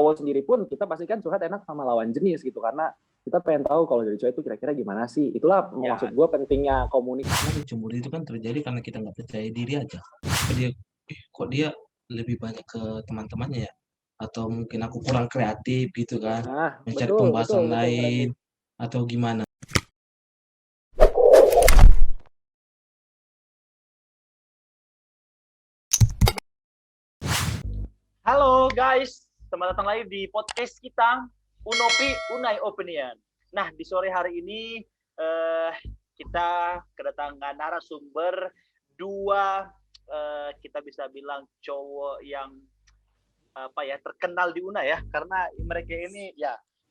cowok sendiri pun kita pasti kan curhat enak sama lawan jenis gitu, karena kita pengen tahu kalau dari cowok itu kira-kira gimana sih. Itulah maksud gue pentingnya komunikasi. Cemburu itu kan terjadi karena kita nggak percaya diri aja. Kok dia lebih banyak ke teman-temannya ya? Atau mungkin aku kurang kreatif gitu kan, mencari pembahasan lain atau gimana. Halo guys, selamat datang lagi di podcast kita Unopi Unai Opinion. Nah, di sore hari ini kita kedatangan narasumber dua kita bisa bilang cowok yang terkenal di Unai ya, karena mereka ini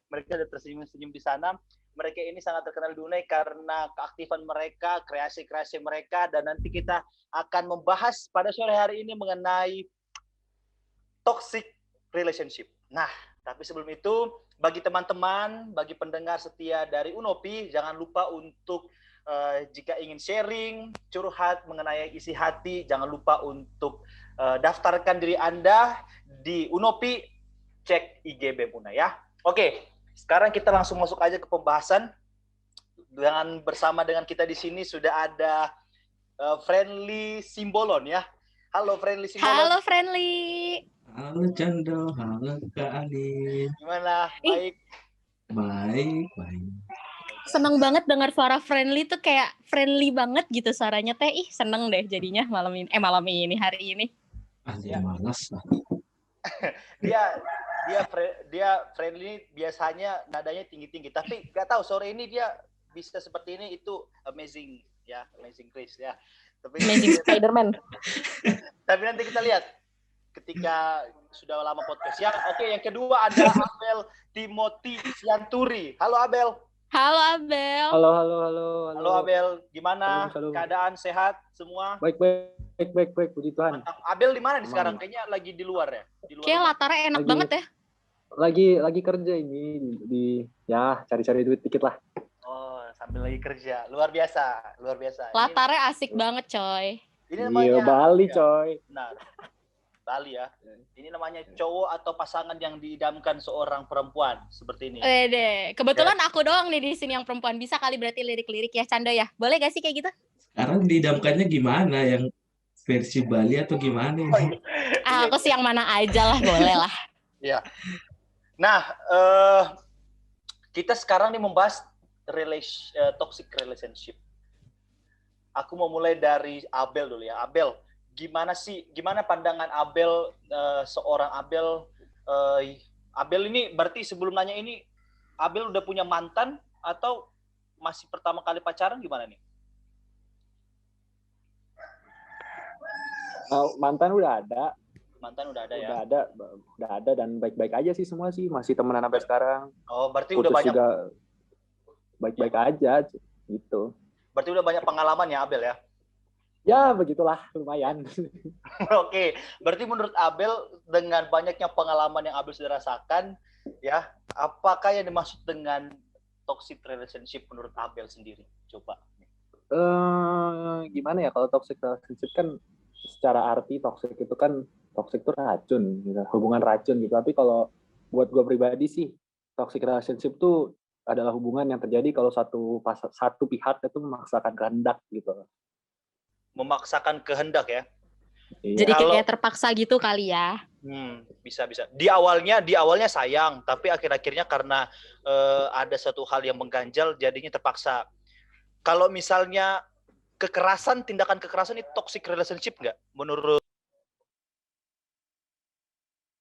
mereka ada tersenyum-senyum di sana. Mereka ini sangat terkenal di Unai karena keaktifan mereka, kreasi-kreasi mereka, dan nanti kita akan membahas pada sore hari ini mengenai toxic relationship. Nah, tapi sebelum itu, bagi teman-teman, bagi pendengar setia dari Unopi, jangan lupa untuk jika ingin sharing, curhat mengenai isi hati, jangan lupa untuk daftarkan diri Anda di Unopi, cek IG BEM Unai ya. Oke, sekarang kita langsung masuk aja ke pembahasan. Bersama dengan kita di sini sudah ada Friendly Simbolon ya. Halo Friendly Simbolon. Halo Friendly. Halo Cando, halo Kak Alin. Gimana? Baik. Baik. Seneng banget dengar suara Friendly tuh, kayak friendly banget gitu suaranya teh. Seneng deh jadinya malam ini hari ini. Ya malas lah. dia Friendly biasanya nadanya tinggi-tinggi, tapi nggak tahu sore ini dia bisa seperti ini, itu amazing ya, amazing Chris ya. Tapi amazing Spider-Man. Tapi nanti kita lihat ketika sudah lama podcast ya. Oke, yang kedua ada Abel Timothy Sianturi. Halo Abel. Halo Abel. Halo Abel, gimana? Halo. Keadaan sehat semua? Baik, puji Tuhan. Mantap. Abel di mana nih sekarang? Kayaknya lagi di luar ya? Kayak latarnya enak banget ya. Lagi kerja ini di cari-cari duit dikit lah. Oh, sambil lagi kerja. Luar biasa. Latarnya asik banget, coy. Ini namanya Bali, coy. Benar. Bali ya. Ini namanya cowok atau pasangan yang diidamkan seorang perempuan seperti ini. Kebetulan aku doang nih di sini yang perempuan. Bisa kali berarti lirik-lirik ya, Cando ya. Boleh gak sih kayak gitu? Sekarang diidamkannya gimana? Yang versi Bali atau gimana? Aku sih yang mana aja lah, boleh lah. Ya. Nah, kita sekarang nih membahas toxic relationship. Aku mau mulai dari Abel dulu ya. Abel, gimana pandangan Abel, seorang Abel? Abel ini berarti sebelum nanya ini, Abel udah punya mantan atau masih pertama kali pacaran, gimana nih? Mantan udah ada ya? Udah ada dan baik-baik aja sih semua sih, masih temenan sampai sekarang. Oh, berarti putus udah banyak juga baik-baik aja gitu. Berarti udah banyak pengalaman ya Abel ya? Ya begitulah, lumayan. Oke, berarti menurut Abel dengan banyaknya pengalaman yang Abel sudah rasakan, ya, apakah yang dimaksud dengan toxic relationship menurut Abel sendiri? Coba. Gimana ya, kalau toxic relationship kan secara arti toxic itu kan, toxic itu racun, gitu, hubungan racun gitu. Tapi kalau buat gue pribadi sih, toxic relationship itu adalah hubungan yang terjadi kalau satu pihak itu memaksakan kehendak gitu. Memaksakan kehendak ya? Iya. Jadi kayak terpaksa gitu kali ya? Bisa. Di awalnya sayang, tapi akhir-akhirnya karena ada satu hal yang mengganjal, jadinya terpaksa. Kalau misalnya tindakan kekerasan itu toxic relationship nggak menurut?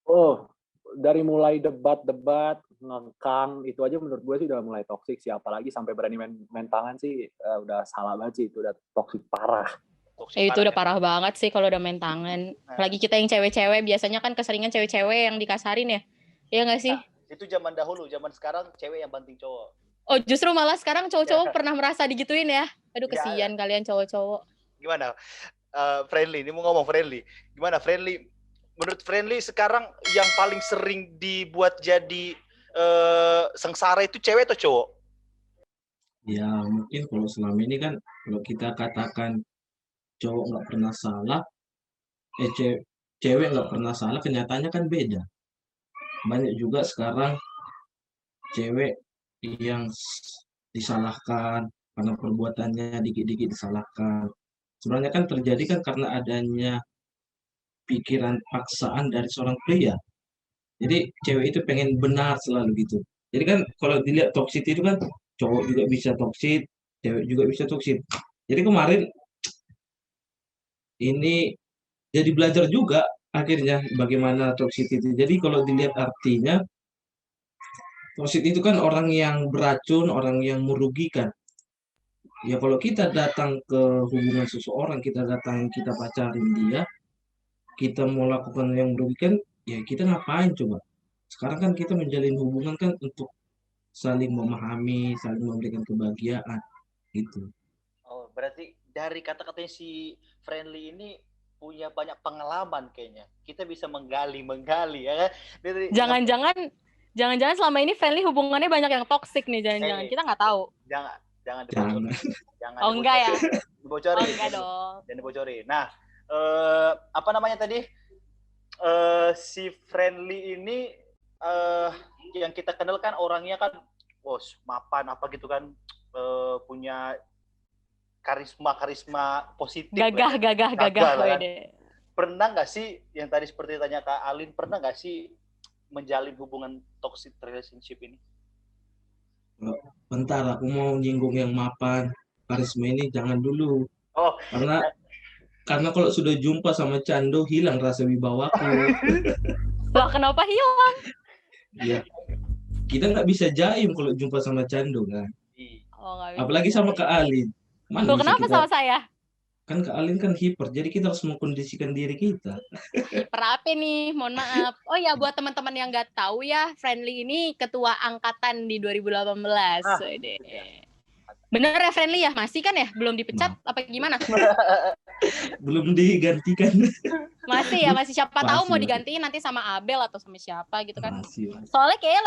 Oh, dari mulai debat, ngekang, itu aja menurut gue sih udah mulai toxic sih. Apalagi sampai berani main tangan sih, udah salah banget sih, itu udah toxic parah. Itu udah parah banget sih kalau udah main tangan. Apalagi kita yang cewek-cewek, biasanya kan keseringan cewek-cewek yang dikasarin ya. Iya nggak sih? Nah, itu zaman dahulu, zaman sekarang cewek yang banting cowok. Oh, justru malah sekarang cowok-cowok pernah merasa digituin ya? Aduh, kesian kalian cowok-cowok. Gimana? Friendly, ini mau ngomong Friendly. Gimana Friendly? Menurut Friendly sekarang yang paling sering dibuat jadi sengsara itu cewek atau cowok? Ya mungkin kalau selama ini kan, kalau kita katakan cowok nggak pernah salah, cewek nggak pernah salah, kenyataannya kan beda. banyak juga sekarang cewek yang disalahkan karena perbuatannya dikit-dikit disalahkan. Sebenarnya kan terjadi kan karena adanya pikiran paksaan dari seorang pria. Jadi cewek itu pengen benar selalu gitu. Jadi kan kalau dilihat toksik itu kan cowok juga bisa toksik, cewek juga bisa toksik. Jadi kemarin ini jadi belajar juga akhirnya bagaimana toksik itu. Jadi kalau dilihat artinya, toksik itu kan orang yang beracun, orang yang merugikan. Ya kalau kita datang ke hubungan seseorang, kita pacarin dia, kita mau lakukan yang merugikan, ya kita ngapain coba? Sekarang kan kita menjalin hubungan kan untuk saling memahami, saling memberikan kebahagiaan, gitu. Oh, berarti dari kata-katanya si Friendly ini punya banyak pengalaman kayaknya. Kita bisa menggali ya kan? Jangan-jangan selama ini Friendly hubungannya banyak yang toksik nih, jangan-jangan. Kita nggak tahu. Jangan dibocorin. Oh, enggak ya? Dibocorin. Oh, enggak dong. Jangan dibocorin. Nah, apa namanya tadi? Si Friendly ini yang kita kenal kan orangnya kan mapan apa gitu kan, punya karisma positif. Gagah. Kan? Pernah nggak sih yang tadi seperti tanya Kak Alin, pernah nggak sih menjalin hubungan toxic relationship ini? Bentar, aku mau nyinggung yang mapan, karisma ini jangan dulu. Oh, karena kalau sudah jumpa sama Cando hilang rasa wibawaku. Lah kenapa hilang? Ya, kita nggak bisa jaim kalau jumpa sama Cando kan. Oh, apalagi sama Kak Alin. Tuh, kenapa sama saya? Kan Kak Alin kan hiper, jadi kita harus mengkondisikan diri kita. Hiper apa nih? Mohon maaf. Oh ya, buat teman-teman yang nggak tahu ya, Friendly ini ketua angkatan di 2018. Bener ya Friendly ya? Masih kan ya? Belum dipecat apa gimana? Belum digantikan. Masih ya, siapa tahu mau digantiin nanti sama Abel atau sama siapa gitu kan. Masih. Soalnya kayaknya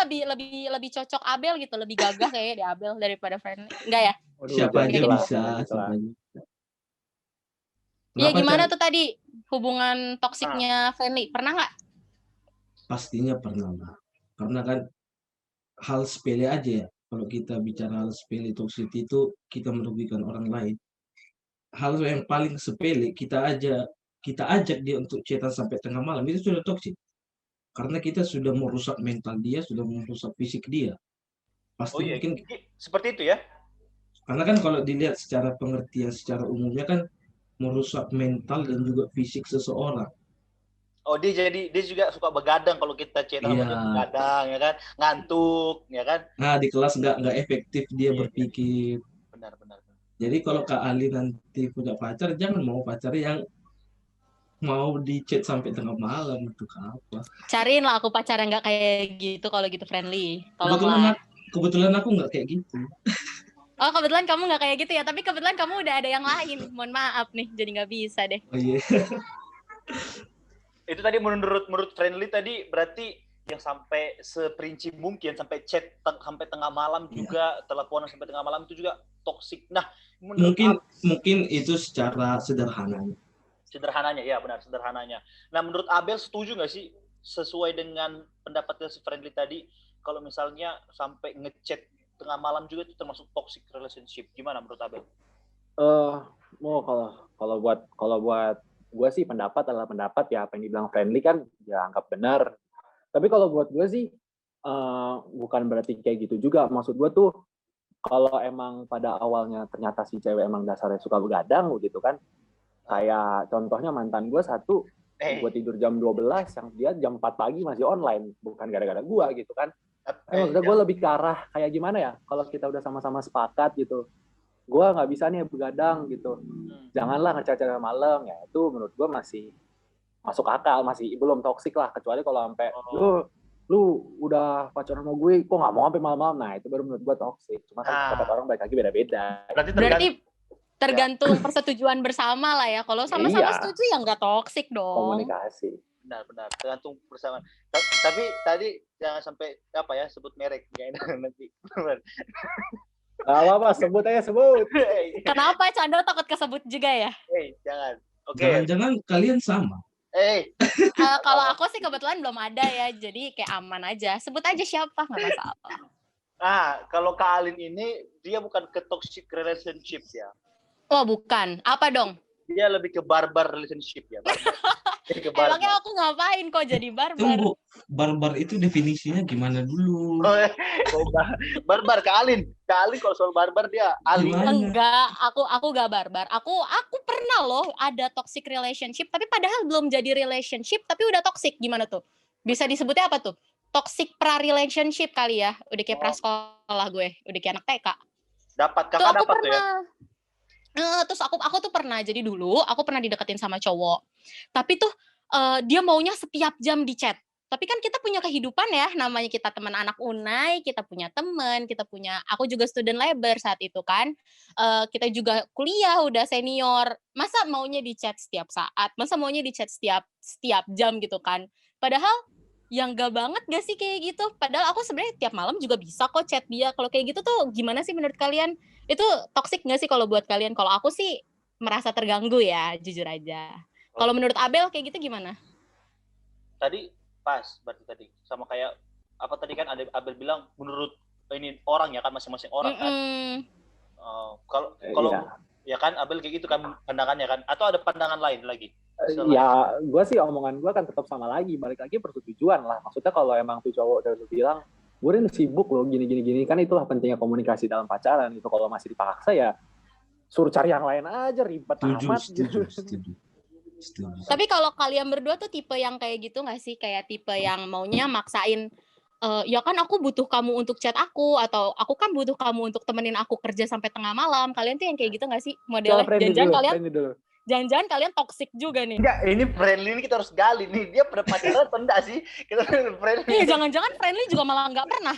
lebih cocok Abel gitu, lebih gagah kayaknya di Abel daripada Friendly. Enggak ya? Siapa aja bisa. Iya, gimana tuh tadi hubungan toksiknya Friendly? Pernah nggak? Pastinya pernah lah. Karena kan hal sepele aja ya. Kalau kita bicara hal sepele toksik itu kita merugikan orang lain. Hal yang paling sepele kita ajak dia untuk chatan sampai tengah malam itu sudah toksik. Karena kita sudah merusak mental dia, sudah merusak fisik dia. Pasti mungkin seperti itu ya. Karena kan kalau dilihat secara pengertian secara umumnya kan merusak mental dan juga fisik seseorang. Oh, dia juga suka begadang kalau kita chatan sama dia, begadang ya kan, ngantuk ya kan. Nah, di kelas nggak efektif dia berpikir. Benar. Jadi kalau Kak Ali nanti punya pacar, jangan mau pacar yang mau di chat sampai tengah malam, untuk apa? Cariin lah aku pacar yang nggak kayak gitu, kalau gitu Friendly. Kebetulan aku nggak kayak gitu. Oh, kebetulan kamu nggak kayak gitu ya, tapi kebetulan kamu udah ada yang lain. Mohon maaf nih, jadi nggak bisa deh. Oh iya. Itu tadi menurut Friendly tadi berarti yang sampai seperinci mungkin, sampai chat sampai tengah malam juga, teleponan sampai tengah malam itu juga toksik. Nah, mungkin itu secara sederhananya. Ya benar, sederhananya. Nah, menurut Abel setuju nggak sih sesuai dengan pendapatnya si Friendly tadi, kalau misalnya sampai ngechat tengah malam juga itu termasuk toxic relationship? Gimana menurut Abel? Kalau buat gue sih pendapat adalah pendapat ya, apa yang dibilang Friendly kan ya anggap benar. Tapi kalau buat gue sih bukan berarti kayak gitu juga. Maksud gue tuh kalau emang pada awalnya ternyata si cewek emang dasarnya suka begadang gitu kan. Kayak contohnya mantan gue satu, gue tidur jam 12, yang dia jam 4 pagi masih online, bukan gara-gara gue gitu kan. Maksudnya gue lebih ke arah kayak gimana ya, kalau kita udah sama-sama sepakat gitu, gue nggak bisa nih begadang gitu, janganlah ngechat-chat malam, ya itu menurut gue masih masuk akal, masih belum toksik lah, kecuali kalau sampai lu udah pacaran sama gue kok nggak mau sampai malam-malam, nah itu baru menurut gue toksik. Cuma kan pendapat orang baik lagi beda-beda. Berarti tergantung persetujuan bersama lah ya. Kalau sama-sama setuju ya nggak toksik dong. Komunikasi. Benar, tergantung bersama. Tapi tadi jangan sampai sebut merek, nggak enak nanti. Apa sebut aja, sebut. Kenapa Cando takut kesebut juga ya? Jangan. Jangan-jangan kalian sama. Kalau aku sih kebetulan belum ada ya, jadi kayak aman aja. Sebut aja siapa, nggak masalah. Kalau Kak Alin ini dia bukan ke toxic relationship ya. Oh bukan, apa dong? Dia lebih ke barbar relationship ya. Emangnya aku ngapain kok jadi barbar? Tunggu, barbar itu definisinya gimana dulu? Barbar Kak Alin kalau soal barbar dia Alin. Enggak, aku gak barbar. Aku pernah loh ada toxic relationship, tapi padahal belum jadi relationship, tapi udah toxic. Gimana tuh? Bisa disebutnya apa tuh? Toxic pra-relationship kali ya. Udah kayak prasekolah gue, udah kayak anak TK. Kakak dapat tuh ya? Terus aku tuh pernah, jadi dulu aku pernah dideketin sama cowok. Tapi tuh dia maunya setiap jam di chat. Tapi kan kita punya kehidupan ya, namanya kita teman anak Unai, kita punya teman, aku juga student labor saat itu kan. Kita juga kuliah, udah senior. Masa maunya di chat setiap saat? Masa maunya di chat setiap jam gitu kan? Padahal yang gak banget gak sih kayak gitu? Padahal aku sebenarnya tiap malam juga bisa kok chat dia. Kalau kayak gitu tuh gimana sih menurut kalian? Itu toxic gak sih kalau buat kalian? Kalau aku sih merasa terganggu ya, jujur aja. Kalau menurut Abel kayak gitu gimana? Tadi pas, berarti tadi sama kayak apa tadi kan Abel bilang menurut ini orang ya kan, masing-masing orang kan. Kalau ya kan Abel kayak gitu kan pandangannya kan, atau ada pandangan lain lagi? Ya, gue sih omongan gue kan tetap sama lagi, balik lagi persetujuan lah. Maksudnya kalau emang tuh cowok udah bilang, gue udah sibuk loh, gini, kan itulah pentingnya komunikasi dalam pacaran. Itu kalau masih dipaksa ya, suruh cari yang lain aja, ribet amat. Setuju. Tapi kalau kalian berdua tuh tipe yang kayak gitu nggak sih? Kayak tipe yang maunya maksain, ya kan aku butuh kamu untuk chat aku, atau aku kan butuh kamu untuk temenin aku kerja sampai tengah malam. Kalian tuh yang kayak gitu nggak sih modelnya? Jangan-jangan kalian toxic juga nih. Enggak, ini friendly ini kita harus gali nih. Dia pernah pacaran atau enggak sih? Kita friendly. Iya, jangan-jangan friendly juga malah nggak pernah.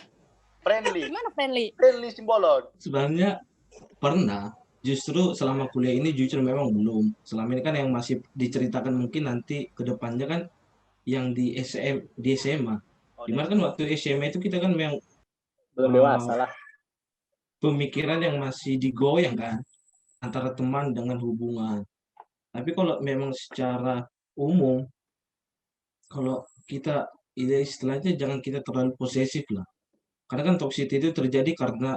Friendly. Gimana friendly? Friendly simbolon. Sebenarnya pernah. Justru selama kuliah ini jujur memang belum. Selama ini kan yang masih diceritakan mungkin nanti ke depannya kan yang di SMA. Dimana kan waktu SMA itu kita kan memang belum dewasa lah. Pemikiran yang masih digoyang kan antara teman dengan hubungan. Tapi kalau memang secara umum, kalau kita istilahnya jangan kita terlalu posesif lah. Karena kan toxic itu terjadi karena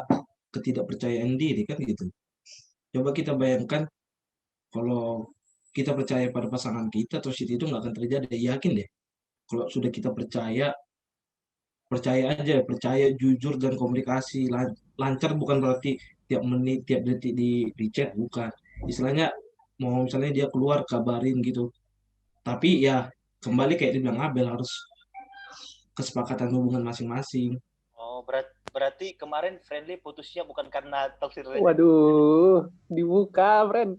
ketidakpercayaan diri kan gitu. Coba kita bayangkan kalau kita percaya pada pasangan kita, toxic itu nggak akan terjadi. Yakin deh. Kalau sudah kita percaya aja, percaya jujur dan komunikasi lancar bukan berarti tiap menit, tiap detik di chat, bukan. Istilahnya mau misalnya dia keluar kabarin gitu. Tapi ya kembali kayak dibilang Abel, harus kesepakatan hubungan masing-masing. Oh, berarti kemarin friendly putusnya bukan karena toxic relationship. Waduh, dibuka, friend.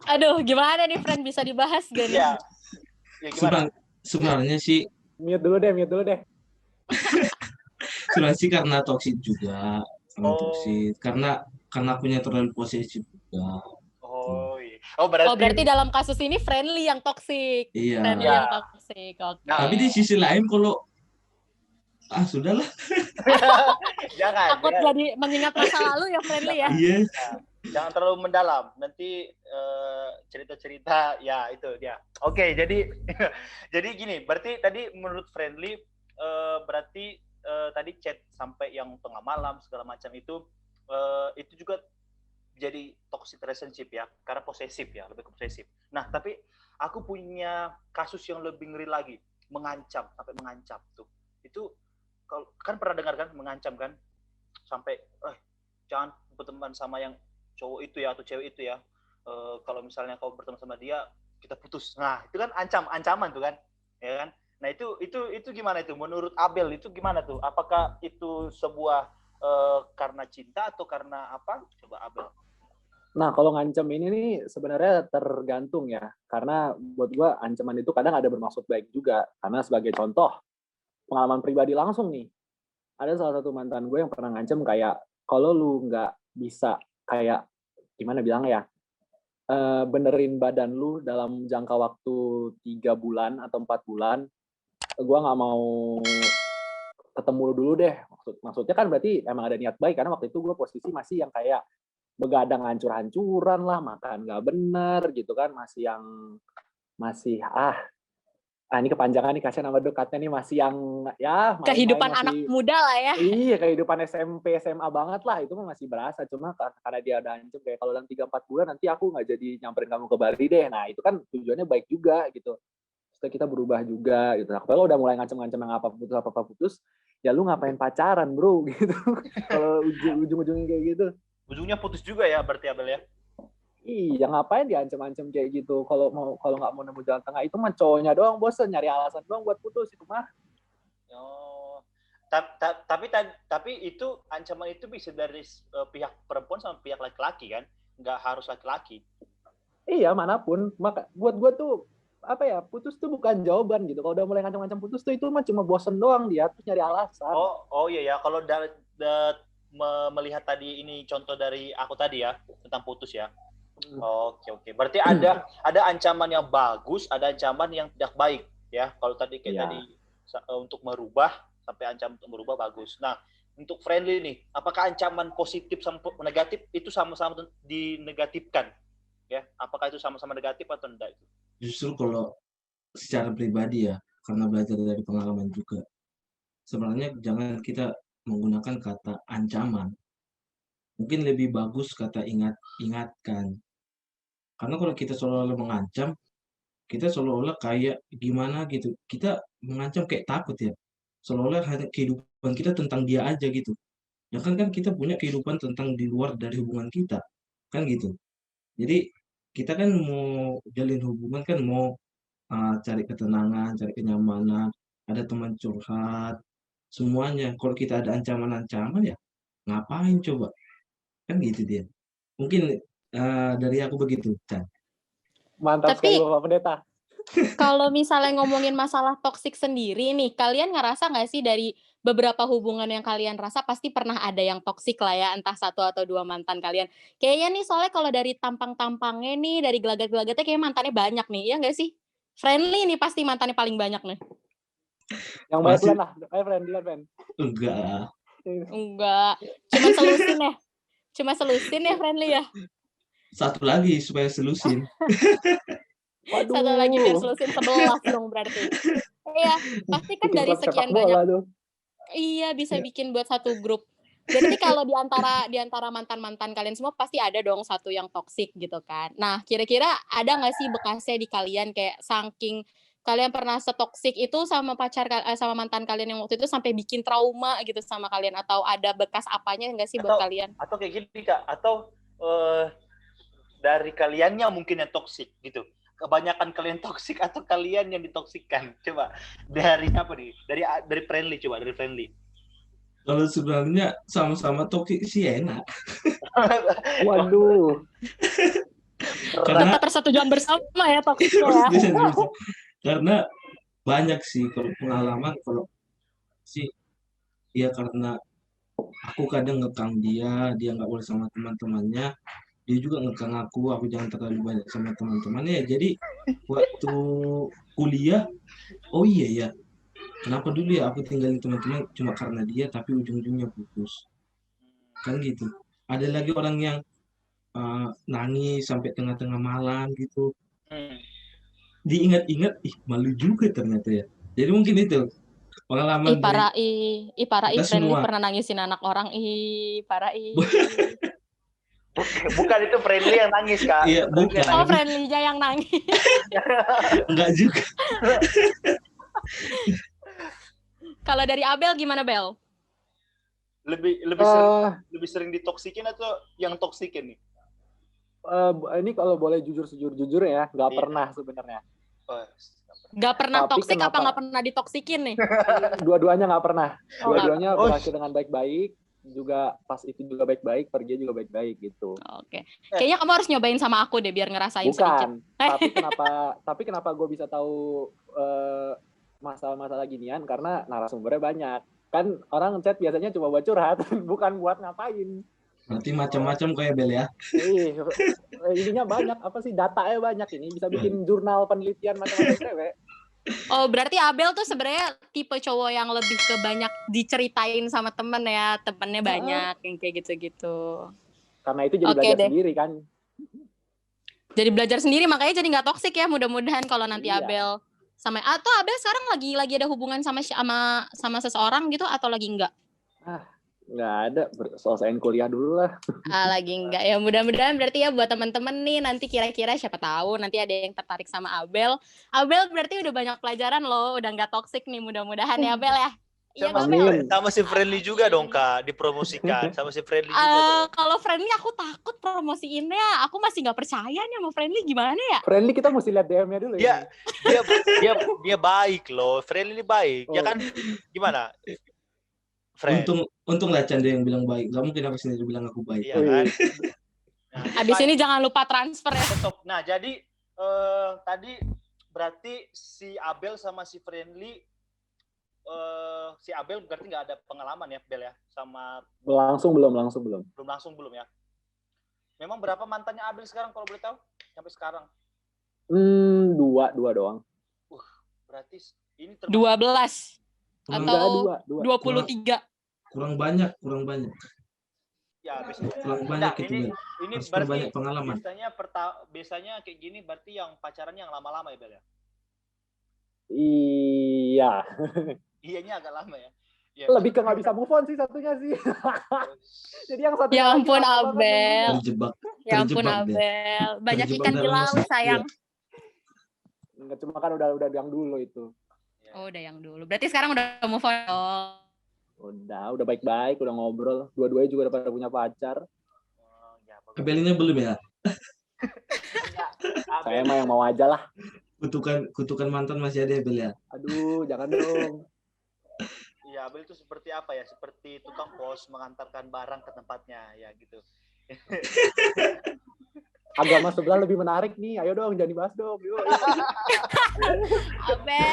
Aduh, gimana nih, friend, bisa dibahas gak nih? Ya gimana? Sebenarnya sih mute dulu deh. Sebenarnya sih karena toxic juga. Toxic. Karena punya terlalu posesif juga. Berarti dalam kasus ini friendly yang toksik. Iya. Friendly yang toksik. Okay. Tapi di sisi lain kalau sudahlah. Jangan. Takut jadi mengingat masa lalu ya friendly ya. Iya. Jangan terlalu mendalam. Nanti cerita-cerita ya itu dia. Oke, jadi gini, berarti tadi menurut friendly berarti tadi chat sampai yang tengah malam segala macam itu juga jadi toxic relationship ya, karena posesif ya, lebih ke posesif. Nah, tapi aku punya kasus yang lebih ngeri lagi, sampai mengancam tuh. Itu kan pernah dengar kan, mengancam kan, sampai jangan berteman sama yang cowok itu ya atau cewek itu ya. Kalau misalnya kau berteman sama dia, kita putus. Nah, itu kan ancaman tuh kan, ya kan? Nah, itu gimana itu? Menurut Abel itu gimana tuh? Apakah itu sebuah karena cinta atau karena apa? Coba Abel. Nah, kalau ngancam ini nih sebenarnya tergantung ya. Karena buat gue ancaman itu kadang ada bermaksud baik juga. Karena sebagai contoh, pengalaman pribadi langsung nih. Ada salah satu mantan gue yang pernah ngancam kayak, kalau lu nggak bisa kayak, gimana bilang ya, benerin badan lu dalam jangka waktu 3 bulan atau 4 bulan, gue nggak mau ketemu lu dulu deh. Maksudnya kan berarti emang ada niat baik. Karena waktu itu gue posisi masih yang kayak, begadang hancur-hancuran lah, makan nggak bener gitu kan, masih ini kepanjangan nih, kasihan nama dekatnya nih masih yang ya kehidupan masih, anak muda lah ya. Iya, kehidupan SMP SMA banget lah, itu mah masih berasa. Cuma karena dia ada ancam kayak kalau dalam 3-4 bulan nanti aku nggak jadi nyamperin kamu ke Bali deh. Nah itu kan tujuannya baik juga gitu. Terus kita berubah juga gitu. Nah, kalau udah mulai ngancem-ngancem yang apa putus, ya lu ngapain pacaran bro gitu. Kalau ujung-ujungnya kayak gitu. Ujungnya putus juga ya berarti Abel ya. Iya, ngapain diancam-ancam kayak gitu? Kalau nggak mau nemu jalan tengah, itu mah cowoknya doang bosen, nyari alasan doang buat putus itu mah. Oh, tapi itu ancaman itu bisa dari pihak perempuan sama pihak laki-laki kan? Nggak harus laki-laki. Iya, manapun. Maka buat gue tuh apa ya, putus tuh bukan jawaban gitu. Kalau udah mulai ngancam-ngancam putus tuh itu mah cuma bosen doang dia, terus nyari alasan. Oh iya ya, kalau melihat tadi ini contoh dari aku tadi ya tentang putus ya. Oke. Berarti ada ancaman yang bagus, ada ancaman yang tidak baik ya. Kalau tadi kayak tadi untuk merubah sampai ancaman untuk merubah bagus. Nah, untuk friendly nih, apakah ancaman positif sama negatif itu sama-sama dinegatifkan? Ya, apakah itu sama-sama negatif atau tidak itu? Justru kalau secara pribadi ya, karena belajar dari pengalaman juga. Sebenarnya jangan kita menggunakan kata ancaman. Mungkin lebih bagus kata ingatkan. Karena kalau kita seolah-olah mengancam, kita seolah-olah kayak gimana gitu. Kita mengancam kayak takut ya. Seolah-olah hanya kehidupan kita tentang dia aja gitu. Ya kan kita punya kehidupan tentang di luar dari hubungan kita. Kan gitu. Jadi kita kan mau jalin hubungan kan mau cari ketenangan, cari kenyamanan, ada teman curhat, semuanya. Kalau kita ada ancaman-ancaman ya ngapain coba? Kan gitu dia. Mungkin dari aku begitu, Chan. Mantap sekali Bapak Pendeta. Kalau misalnya ngomongin masalah toksik sendiri nih, kalian ngerasa nggak sih dari beberapa hubungan yang kalian rasa pasti pernah ada yang toksik lah ya, entah 1 atau 2 mantan kalian. Kayaknya nih soalnya kalau dari tampang-tampangnya nih, dari gelagat-gelagatnya kayaknya mantannya banyak nih, iya nggak sih? Friendly nih pasti mantannya paling banyak nih. Yang banyak duluan lah, friend. Enggak, cuma selusin ya friendly ya. Satu lagi supaya selusin. Waduh. Satu lagi biar selusin 11 dong berarti. Iya, pasti kan dari sekian banyak. Iya, bisa bikin buat satu grup. Berarti kalau di antara mantan-mantan kalian semua pasti ada dong satu yang toksik gitu kan. Nah, kira-kira ada nggak sih bekasnya di kalian kayak saking kalian pernah setoksik itu sama sama mantan kalian yang waktu itu sampai bikin trauma gitu sama kalian, atau ada bekas apanya nggak sih buat kalian? Atau kayak gini Kak, atau dari kaliannya mungkin yang toksik gitu. Kebanyakan kalian toksik atau kalian yang ditoksikkan? Coba dari apa nih? Dari friendly, coba dari friendly. Kalau sebenarnya sama-sama toksik sih enak. Waduh. Karena persetujuan bersama ya toksiknya ya. Karena banyak sih kalau pengalaman, kalau sih ya karena aku kadang ngekang dia nggak boleh sama teman-temannya, dia juga ngekang aku jangan terlalu banyak sama teman-temannya. Jadi waktu kuliah, oh iya ya, kenapa dulu ya aku tinggalin teman-teman cuma karena dia, tapi ujung-ujungnya putus. Kan gitu. Ada lagi orang yang nangis sampai tengah-tengah malam gitu. Diingat-ingat, malu juga ternyata ya. Jadi mungkin itu pengalaman. Parah friendly pernah nangisin anak orang. Parah. Bukan itu friendly yang nangis, Kak. Iya, bukan. Oh, friendly-nya yang nangis. Enggak juga. Kalau dari Abel gimana, Bel? Lebih sering ditoksikin atau yang toksikin nih? Ini kalau boleh jujur ya, nggak pernah sebenarnya. Nggak pernah toksik apa nggak pernah ditoksikin nih? Dua-duanya nggak pernah. Dua-duanya berakhir dengan baik-baik. Juga pas itu juga baik-baik, pergi juga baik-baik gitu. Oke. Kayaknya kamu harus nyobain sama aku deh biar ngerasain sedikit. Tapi kenapa gue bisa tahu masalah-masalah ginian? Karena narasumbernya banyak. Kan orang chat biasanya cuma buat curhat, bukan buat ngapain. Berarti macam-macam kayak Bel ya. Ininya banyak, apa sih, datanya banyak, ini bisa bikin jurnal penelitian macam-macam cewek. Oh, berarti Abel tuh sebenarnya tipe cowok yang lebih ke banyak diceritain sama temen ya, temennya banyak yang kayak gitu-gitu. Karena itu jadi belajar sendiri kan. Jadi belajar sendiri, makanya jadi nggak toksik ya, mudah-mudahan kalau nanti Abel Sama atau Abel sekarang lagi ada hubungan sama seseorang gitu atau lagi enggak? Nggak ada, selesaiin kuliah dulu lah. Lagi enggak ya, mudah-mudahan berarti ya buat teman-teman nih nanti kira-kira siapa tahu nanti ada yang tertarik sama Abel. Abel berarti udah banyak pelajaran loh, udah nggak toksik nih mudah-mudahan ya Abel ya. Iya sama si Friendly juga dong Kak, dipromosikan sama si Friendly juga. Kalau Friendly aku takut promosiinnya, aku masih nggak percaya nih sama Friendly, gimana ya? Friendly kita mesti lihat DM-nya dulu ya. Dia baik loh, Friendly baik. Ya kan gimana? Untung lah Canda yang bilang baik. Gak mungkin aku sendiri bilang aku baik. Iya kan? Nah, abis ini jangan lupa transfer ya. Nah, jadi tadi berarti si Abel sama si Friendly, si Abel berarti nggak ada pengalaman ya, Bel ya? Sama Langsung belum. Belum ya? Memang berapa mantannya Abel sekarang kalau boleh tahu? Sampai sekarang? Dua doang. Berarti ini 12 atau 23. Kurang banyak. Ya, kurang banyak ini berarti banyak pengalaman. Biasanya kayak gini berarti yang pacarannya yang lama-lama ya, Bel ya? Iya. Iyanya agak lama ya. Ya, lebih ke nggak bisa move on sih satunya sih. Jadi yang satu. Ya ampun Abel. Terjebak. Ya ampun Abel. Banyak ikan di laut sayang. Nggak, cuma kan udah yang dulu itu. Oh, udah yang dulu. Berarti sekarang udah move on. Udah baik-baik, udah ngobrol. Dua-duanya juga udah pada punya pacar. Abelnya belum ya? Saya mah yang mau aja lah. Kutukan mantan masih ada ya, Bel ya? Aduh, jangan dong. Iya, Abel itu seperti apa ya? Seperti tukang pos mengantarkan barang ke tempatnya, ya gitu. Agama sebelah lebih menarik nih. Ayo dong, jangan dibahas dong. Abel.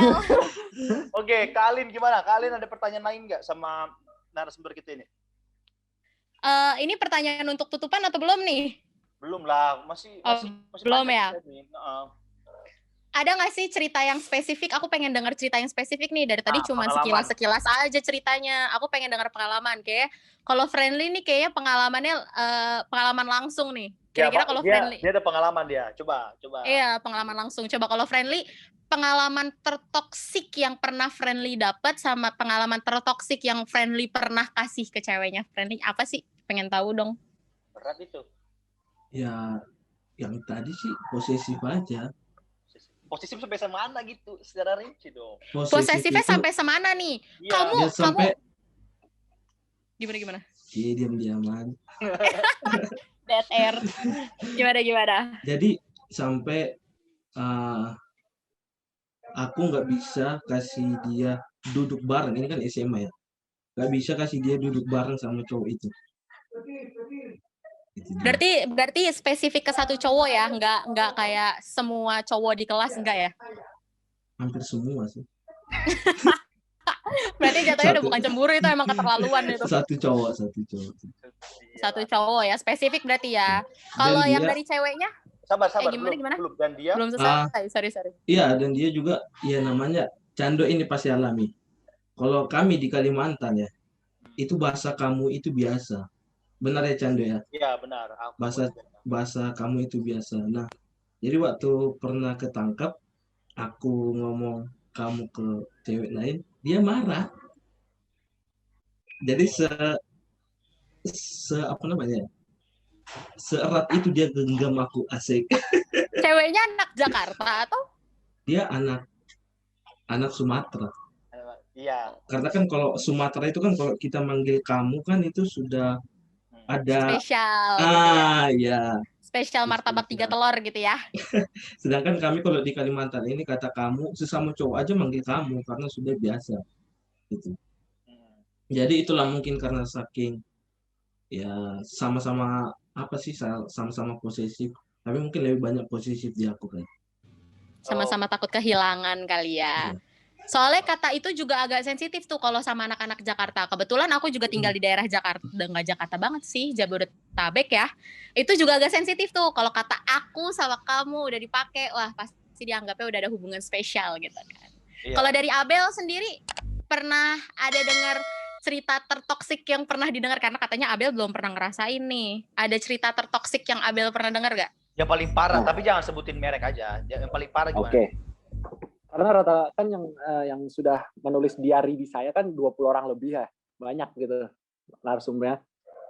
Oke, Kalin gimana? Kalin ada pertanyaan lain nggak sama narasumber kita ini? Ini pertanyaan untuk tutupan atau belum nih? Belum lah, masih belum ya. Ada nggak sih cerita yang spesifik? Aku pengen dengar cerita yang spesifik nih. Dari tadi cuma sekilas aja ceritanya. Aku pengen dengar pengalaman. Kayak kalau Friendly nih kayaknya pengalaman langsung nih. Kira-kira kalau Friendly. Dia ada pengalaman dia. Coba. Iya, pengalaman langsung. Coba kalau Friendly, pengalaman tertoksik yang pernah Friendly dapat sama pengalaman tertoksik yang Friendly pernah kasih ke ceweknya Friendly apa sih? Pengen tahu dong. Berat itu. Ya, yang tadi sih posesif aja. Posesif sampai semana gitu, secara rinci dong. Posesifnya sampai semana nih? Ya. Kamu gimana? Iya, diam-diaman. Dead air. Gimana? Jadi sampai aku nggak bisa kasih dia duduk bareng. Ini kan SMA ya. Nggak bisa kasih dia duduk bareng sama cowok itu. Berarti spesifik ke satu cowok ya, nggak kayak semua cowok di kelas enggak ya? Hampir semua sih. Berarti jatuhnya udah bukan cemburu, itu emang keterlaluan itu. Satu cowok. Satu cowok ya, spesifik berarti ya. Kalau yang dari ceweknya? Sabar. Gimana? Belum, dan dia? Belum selesai, sorry. Iya, dan dia juga, ya namanya Cando ini pasti alami. Kalau kami di Kalimantan ya, itu bahasa kamu itu biasa. Benar ya Cando ya? Iya benar. Bahasa kamu itu biasa. Nah, jadi waktu pernah ketangkap, aku ngomong kamu ke cewek lain, dia marah. Jadi seerat itu dia genggam aku, asik. Ceweknya anak Jakarta atau? Dia anak Sumatera. Iya. Karena kan kalau Sumatera itu kan kalau kita manggil kamu kan itu sudah ada spesial. Ya. Spesial martabak 3 telur gitu ya. Sedangkan kami kalau di Kalimantan ini kata kamu, sesama cowok aja manggil kamu karena sudah biasa. Gitu. Jadi itulah mungkin karena saking ya sama-sama posesif, tapi mungkin lebih banyak posesif di aku kan. Sama-sama takut kehilangan kali ya. Soalnya kata itu juga agak sensitif tuh kalau sama anak-anak Jakarta. Kebetulan aku juga tinggal di daerah Jakarta, nggak Jakarta banget sih, Jabodetabek ya. Itu juga agak sensitif tuh. Kalau kata aku sama kamu udah dipakai, wah pasti dianggapnya udah ada hubungan spesial gitu kan. Iya. Kalau dari Abel sendiri, pernah ada dengar cerita tertoksik yang pernah didengar? Karena katanya Abel belum pernah ngerasain nih. Ada cerita tertoksik yang Abel pernah dengar gak? Yang paling parah, tapi jangan sebutin merek aja. Yang paling parah gimana? Oke. Karena rata kan yang sudah menulis diary di saya kan 20 orang lebih ya, banyak gitu narasumbernya.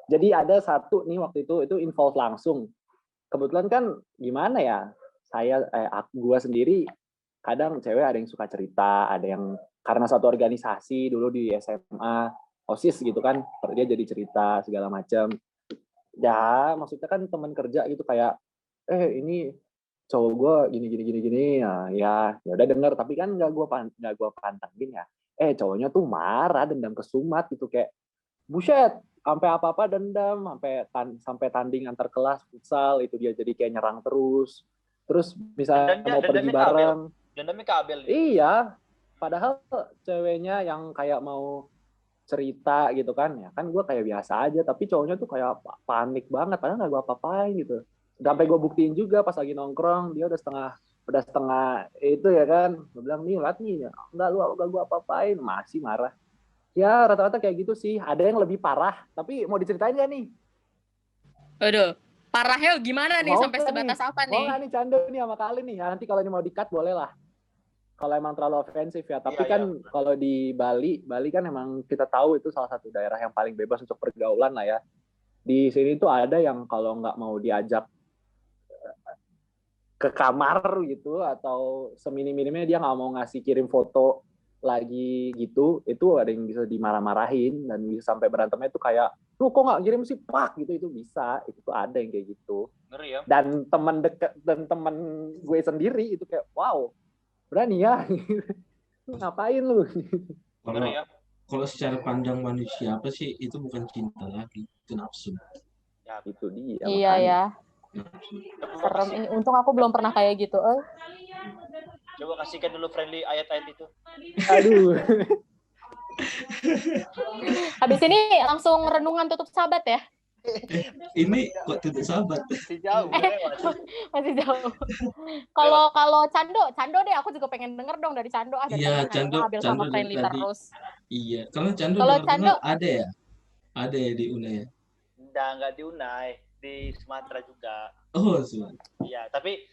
Jadi ada satu nih waktu itu involve langsung. Kebetulan kan gimana ya, gua sendiri kadang cewek ada yang suka cerita, ada yang karena satu organisasi dulu di SMA OSIS gitu kan, dia jadi cerita segala macam. Ya maksudnya kan teman kerja gitu kayak ini cowok gue gini ya udah denger, tapi kan nggak gue pantengin ya. Cowoknya tuh marah, dendam kesumat gitu, kayak buset, sampai apa dendam, sampai tanding antar kelas futsal itu dia jadi kayak nyerang terus misalnya mau pergi bareng. Dendamnya ke Abel. Iya, padahal ceweknya yang kayak mau cerita gitu kan, ya kan gue kayak biasa aja, tapi cowoknya tuh kayak panik banget, padahal nggak gue apa-apain gitu. Sampai gue buktiin juga pas lagi nongkrong, dia udah setengah itu ya kan, gue bilang nih lihat nih, nggak gue apa-apain, masih marah. Ya rata-rata kayak gitu sih. Ada yang lebih parah, tapi mau diceritain nggak nih? Aduh, parahnya gimana nih, sampai sebatas apa nih? Mau nggak nih Cando nih sama kali nih? Ya, nanti kalau ini mau di-cut boleh lah. Kalau emang terlalu ofensif ya. Tapi kalau di Bali kan emang kita tahu itu salah satu daerah yang paling bebas untuk pergaulan lah ya. Di sini tuh ada yang kalau nggak mau diajak ke kamar gitu, atau seminim-minimnya dia nggak mau ngasih kirim foto lagi gitu, itu ada yang bisa dimarah-marahin dan bisa sampai berantemnya itu kayak, lu kok nggak kirim sih, pak gitu, itu bisa, itu tuh ada yang kayak gitu. Ngeri ya. Dan teman dekat dan teman gue sendiri itu kayak, wow, berani ya, ngapain lu? Kalau secara pandang manusia apa sih, itu bukan cinta lagi, itu nafsu. Ya itu dia. Iya makanya. Ya. Serem ini. Untung aku belum pernah kayak gitu. Coba kasihkan dulu Friendly ayat-ayat itu. Aduh. Habis ini langsung renungan tutup sahabat ya? Ini kok tutup sahabat? Masih jauh. Masih jauh. Kalau Cando deh, aku juga pengen denger dong dari Cando. Iya, Cando sama Friendly tadi. terus. Iya, kalau Cando ada ya? Ada ya di Unai ya? Enggak di Unai. Di Sumatera juga. Oh, Sumatera. Iya, tapi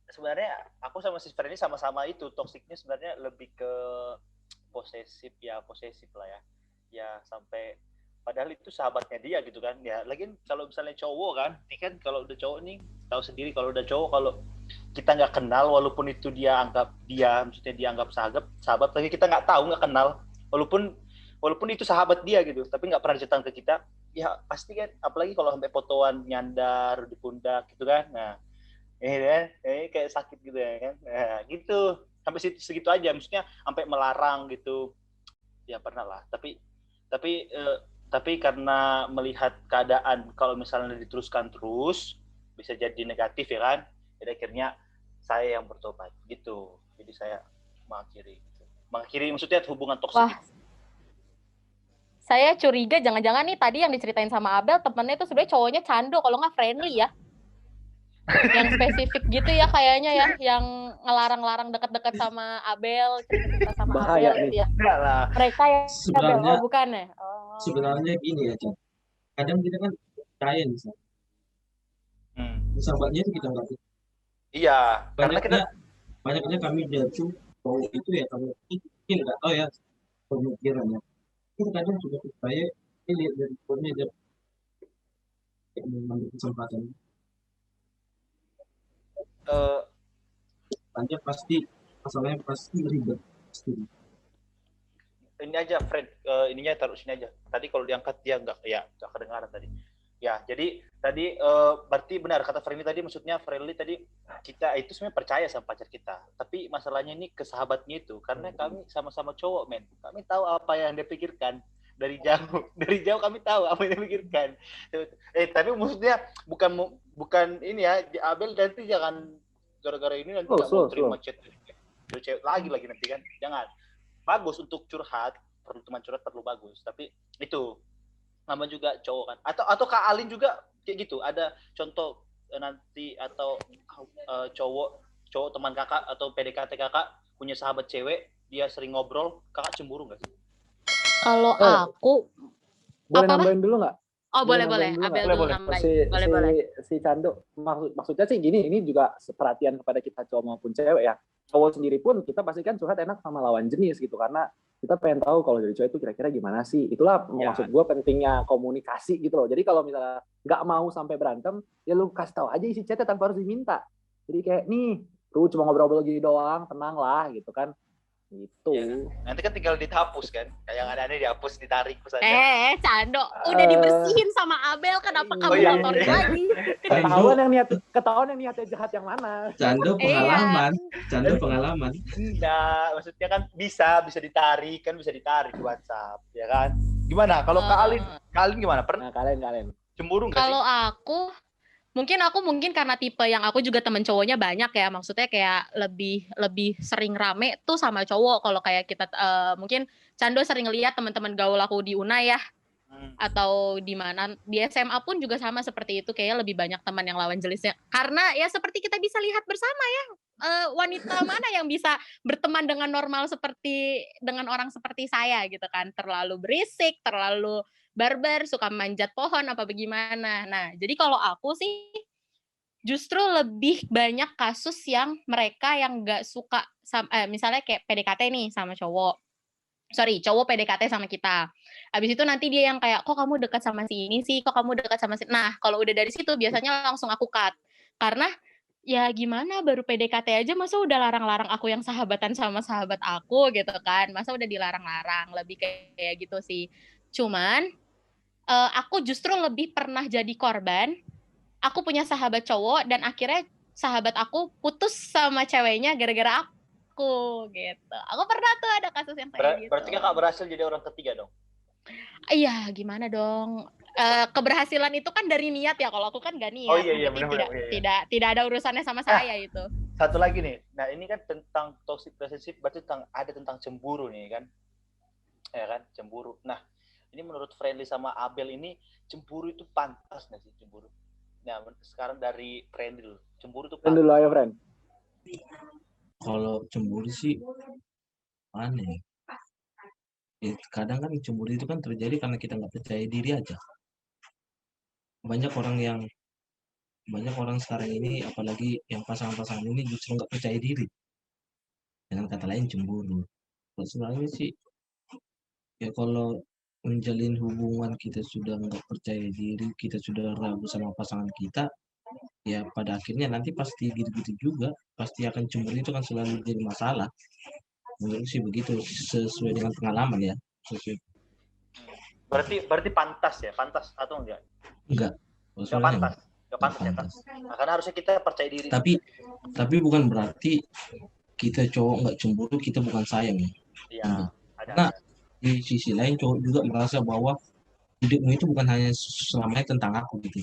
sebenarnya aku sama si Friendly sama-sama itu toksiknya sebenarnya lebih ke posesif lah ya. Ya sampai padahal itu sahabatnya dia gitu kan. Ya, lagian kalau misalnya cowok kan, ini kan kalau udah cowok nih tahu sendiri, kalau udah cowok, kalau kita nggak kenal, walaupun itu maksudnya dia anggap sahabat, tapi kita nggak tahu, nggak kenal, walaupun itu sahabat dia gitu, tapi nggak pernah cerita ke kita, ya pasti kan, apalagi kalau sampai fotoan nyandar di pundak gitu kan, nah ini kayak sakit gitu ya kan, nah gitu, sampai segitu aja, maksudnya sampai melarang gitu, ya pernah lah, tapi karena melihat keadaan kalau misalnya diteruskan terus bisa jadi negatif ya kan, jadi akhirnya saya yang bertobat gitu, jadi saya mengakhiri maksudnya hubungan toksik. Wah. Saya curiga jangan-jangan nih tadi yang diceritain sama Abel temennya itu sebenarnya cowoknya Cando, kalau nggak Friendly ya. Yang spesifik gitu ya kayaknya ya, yang ngelarang-larang deket-deket sama Abel, cerita sama bahaya Abel nih. gitu ya. Enggak lah. Mereka ya sebenarnya, bukan ya? Sebenarnya gini ya, Cak. Kadang kita kan percaya misalnya. Sahabatnya itu kita nggak. Iya, karena banyaknya kami jatuh bahwa itu ya, kalau mungkin nggak tahu ya pemikirannya. Kita kadang juga percaya ini dari punya dia mengambil kesempatan. Nanti masalahnya pasti ribet. Ini aja Fred, ininya taruh sini aja. Tadi kalau diangkat dia nggak kedengaran tadi. Ya, jadi tadi berarti benar kata Friendly tadi, maksudnya Friendly tadi kita itu sebenarnya percaya sama pacar kita. Tapi masalahnya ini ke sahabatnya itu, karena kami sama-sama cowok, men. Kami tahu apa yang dia pikirkan dari jauh. Dari jauh kami tahu apa yang dia pikirkan. Tapi maksudnya bukan ini ya, di Abel nanti jangan gara-gara ini nanti nggak mau terima chat cewek lagi nanti kan. Jangan. Bagus untuk curhat, perlu teman curhat perlu bagus. Tapi itu nama juga cowok kan, atau Kak Alin juga kayak gitu, ada contoh nanti atau cowok teman kakak atau PDKT kakak punya sahabat cewek, dia sering ngobrol, kakak cemburu nggak sih? Kalau aku boleh nambahin dulu nggak? Oh boleh Abel dulu nambahin, boleh. Si Cando maksudnya sih gini, ini juga perhatian kepada kita cowok maupun cewek ya. cowok sendiri pun kita pasti kan curhat enak sama lawan jenis gitu, karena kita pengen tahu kalau dari cowok itu kira-kira gimana sih. Itulah maksud gue pentingnya komunikasi gitu loh. Jadi kalau misalnya nggak mau sampai berantem, ya lu kasih tahu aja isi chatnya tanpa harus diminta. Jadi kayak nih, lu cuma ngobrol-ngobrol gini doang, tenang lah gitu kan. Gitu. Ya, nanti kan tinggal dihapus kan, kayak yang aneh dihapus, ditarik pesannya. Cando, udah dibersihin sama Abel, kenapa kamu ngotorin lagi? Ketahuan yang niatnya jahat yang mana? Cando pengalaman, Cando pengalaman. Enggak, maksudnya kan bisa ditarik kan, bisa ditarik di WhatsApp, ya kan? Gimana? Kalau kalian gimana? Pernah? Kalian Cemburu nggak sih? Kalau aku mungkin karena tipe yang aku juga temen cowoknya banyak ya, maksudnya kayak lebih sering rame tuh sama cowok. Kalau kayak kita mungkin Cando sering lihat teman-teman gaul aku di Unai ya, atau di mana di SMA pun juga sama seperti itu, kayak lebih banyak teman yang lawan jenisnya. Karena ya seperti kita bisa lihat bersama ya, wanita mana yang bisa berteman dengan normal dengan orang seperti saya gitu kan, terlalu berisik, terlalu barbar, suka manjat pohon apa bagaimana. Nah, jadi kalau aku sih justru lebih banyak kasus yang mereka yang nggak suka misalnya kayak PDKT nih sama cowok PDKT sama kita. Habis itu nanti dia yang kayak, kok kamu dekat sama si ini sih, kok kamu dekat sama si... Nah, kalau udah dari situ biasanya langsung aku cut. Karena ya gimana, baru PDKT aja masa udah larang-larang aku yang sahabatan sama sahabat aku gitu kan. Masa udah dilarang-larang, lebih kayak gitu sih. Cuman aku justru lebih pernah jadi korban. Aku punya sahabat cowok dan akhirnya sahabat aku putus sama ceweknya gara-gara aku gitu. Aku pernah tuh ada kasus yang kayak gitu. Berarti Kakak berhasil jadi orang ketiga dong? Iya, gimana dong? Keberhasilan itu kan dari niat ya. Kalau aku kan gak niat. Oh iya, benar. Tidak ada urusannya sama saya itu. Satu lagi nih. Nah, ini kan tentang toxic relationship, berarti tentang cemburu nih kan? Ya kan, cemburu. Nah, ini menurut Friendly sama Abel ini, cemburu itu pantas nggak sih cemburu? Nah, sekarang dari Friendly dulu. Cemburu itu pantas. Dulu ayo, friend. Kalau cemburu sih aneh. Kadang kan cemburu itu kan terjadi karena kita nggak percaya diri aja. Banyak orang sekarang ini, apalagi yang pasangan-pasangan ini justru nggak percaya diri. Dengan kata lain cemburu. Kalau sebenarnya sih, ya kalau menjalin hubungan kita sudah nggak percaya diri, kita sudah ragu sama pasangan kita, ya pada akhirnya nanti pasti gitu-gitu juga, pasti akan cemburu itu kan selalu jadi masalah. Menurut sih begitu, sesuai dengan pengalaman ya. Berarti pantas atau enggak? Enggak pantas ya kan? Nah, karena harusnya kita percaya diri. Tapi bukan berarti kita cowok nggak cemburu, kita bukan sayang ya. Iya. Nah, di sisi lain cowok juga merasa bahwa hidupmu itu bukan hanya selamanya tentang aku gitu.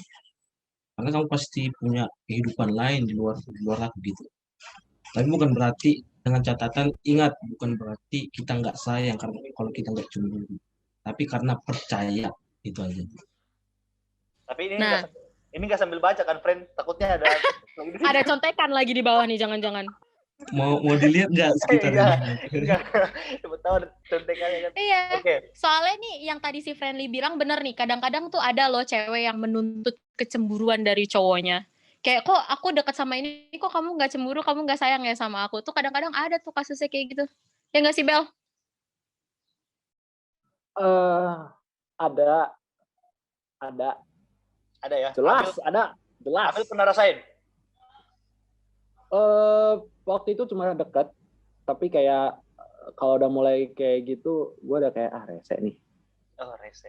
Karena kamu pasti punya kehidupan lain di luar aku gitu. Tapi bukan berarti, dengan catatan ingat, bukan berarti kita nggak sayang karena kalau kita nggak cemburu. Tapi karena percaya, itu aja. Tapi ini nggak sambil baca kan, friend? Takutnya ada ada contekan lagi di bawah nih, jangan-jangan. Mau dilihat nggak sekitarnya? Enggak. Coba tahu contekannya kan. Iya. Okay. Soalnya nih yang tadi si Friendly bilang bener nih, kadang-kadang tuh ada loh cewek yang menuntut kecemburuan dari cowoknya. Kayak, kok aku dekat sama ini, kok kamu nggak cemburu, kamu nggak sayang ya sama aku. Tuh kadang-kadang ada tuh kasusnya kayak gitu. Ya nggak sih, Bel? Ada ya. Jelas. Abel pernah rasain? Waktu itu cuma dekat, tapi kayak kalau udah mulai kayak gitu, gue udah kayak rese nih. Oh, rese.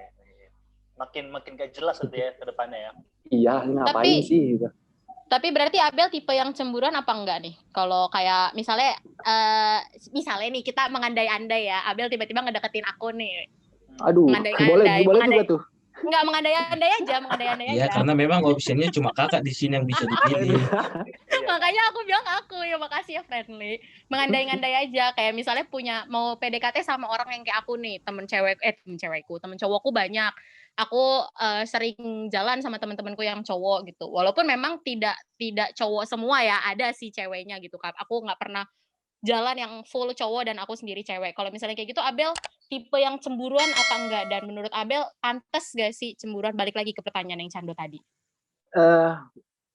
Makin gak jelas nanti ya ke depannya ya. Iya, ngapain sih gitu. Tapi berarti Abel tipe yang cemburuan apa enggak nih? Kalau kayak misalnya nih kita mengandai-andai ya, Abel tiba-tiba ngedeketin aku nih. Aduh, boleh juga tuh. Enggak, mengandai-andai aja. Ya, karena memang opsinya cuma kakak di sini yang bisa dipilih. Makanya aku bilang ya makasih ya Friendly. Mengandai-andai aja, kayak misalnya mau PDKT sama orang yang kayak aku nih, temen cowokku banyak. Aku sering jalan sama teman-temanku yang cowok gitu. Walaupun memang tidak cowok semua ya, ada sih ceweknya gitu kan. Aku nggak pernah jalan yang full cowok dan aku sendiri cewek. Kalau misalnya kayak gitu, Abel tipe yang cemburuan apa enggak? Dan menurut Abel pantas gak sih cemburuan? Balik lagi ke pertanyaan yang Cando tadi.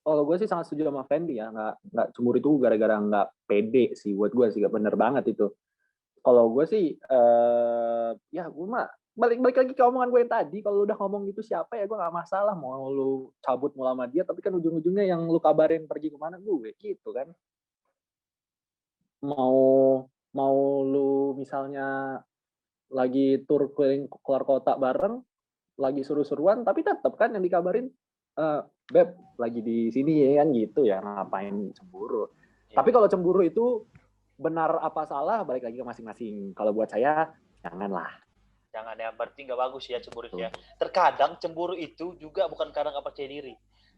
Kalau gue sih sangat setuju sama Fendi ya, nggak cemburu itu gara-gara nggak pede sih, buat gue sih nggak bener banget itu. Kalau gue sih, ya gue mah balik lagi ke omongan gue yang tadi, kalau lu udah ngomong gitu siapa ya gue nggak masalah mau lu cabut mau sama dia, tapi kan ujung-ujungnya yang lu kabarin pergi kemana gue gitu kan. Mau lu misalnya lagi tur keliling keluar kota bareng, lagi seru-seruan, tapi tetap kan yang dikabarin, Beb, lagi di sini ya kan gitu ya, ngapain cemburu. Tapi kalau cemburu itu benar apa salah, balik lagi ke masing-masing. Kalau buat saya, janganlah. Jangan ya, berarti nggak bagus ya cemburu ya. Terkadang cemburu itu juga bukan karena nggak percaya diri.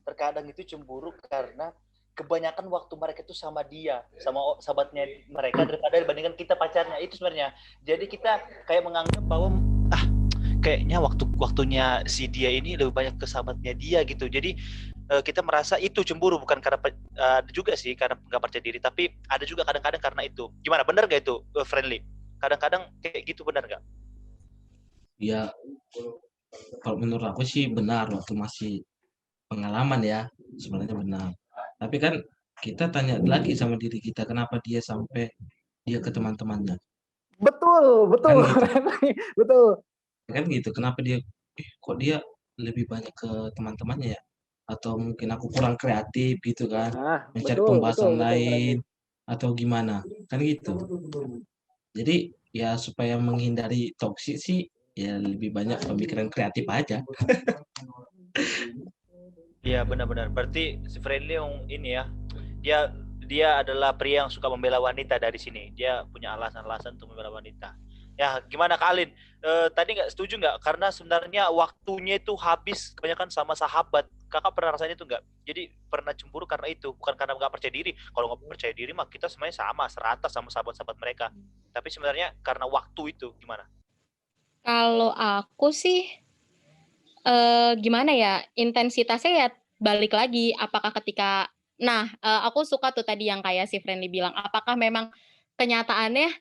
Terkadang itu cemburu karena kebanyakan waktu mereka itu sama dia, sama sahabatnya mereka daripada dibandingkan kita pacarnya itu sebenarnya. Jadi kita kayak menganggap bahwa kayaknya waktunya si dia ini lebih banyak ke sahabatnya dia gitu. Jadi kita merasa itu cemburu bukan karena juga sih karena nggak percaya diri, tapi ada juga kadang-kadang karena itu. Gimana, benar nggak itu Friendly? Kadang-kadang kayak gitu, benar nggak? Ya, kalau menurut aku sih benar, waktu masih pengalaman ya sebenarnya benar. Tapi kan kita tanya lagi sama diri kita, kenapa dia sampai dia ke teman-temannya? Betul. Kan gitu. Betul. Kan gitu, kenapa dia kok dia lebih banyak ke teman-temannya ya? Atau mungkin aku kurang kreatif gitu kan, mencari pembahasan lain atau gimana, kan gitu. Jadi ya supaya menghindari toksik sih ya lebih banyak pemikiran kreatif aja. Iya, benar-benar. Berarti si Friendly yang ini ya, dia adalah pria yang suka membela wanita dari sini. Dia punya alasan-alasan untuk membela wanita. Ya, gimana Kak Alin? Tadi nggak setuju nggak? Karena sebenarnya waktunya itu habis kebanyakan sama sahabat. Kakak pernah rasain itu nggak? Jadi pernah cemburu karena itu, bukan karena nggak percaya diri. Kalau nggak percaya diri mah kita semuanya sama, serata sama sahabat-sahabat mereka. Tapi sebenarnya karena waktu itu, gimana? Kalau aku sih, gimana ya, intensitasnya ya balik lagi, apakah ketika aku suka tuh tadi yang kayak si Friendly bilang, apakah memang kenyataannya,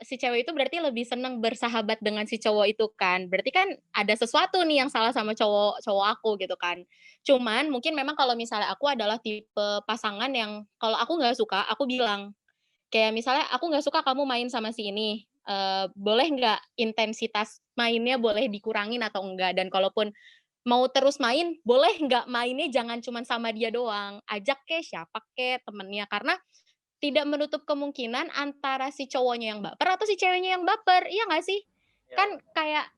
si cewek itu berarti lebih seneng bersahabat dengan si cowok itu kan, berarti kan ada sesuatu nih yang salah sama cowok aku gitu kan. Cuman mungkin memang kalau misalnya aku adalah tipe pasangan yang kalau aku nggak suka, aku bilang. Kayak misalnya, "Aku nggak suka kamu main sama si ini, boleh nggak intensitas mainnya boleh dikurangin atau enggak? Dan kalaupun mau terus main, boleh nggak mainnya jangan cuman sama dia doang, ajak kek, siapa kek, temennya." Karena tidak menutup kemungkinan antara si cowoknya yang baper atau si ceweknya yang baper, iya nggak sih? Kan kayak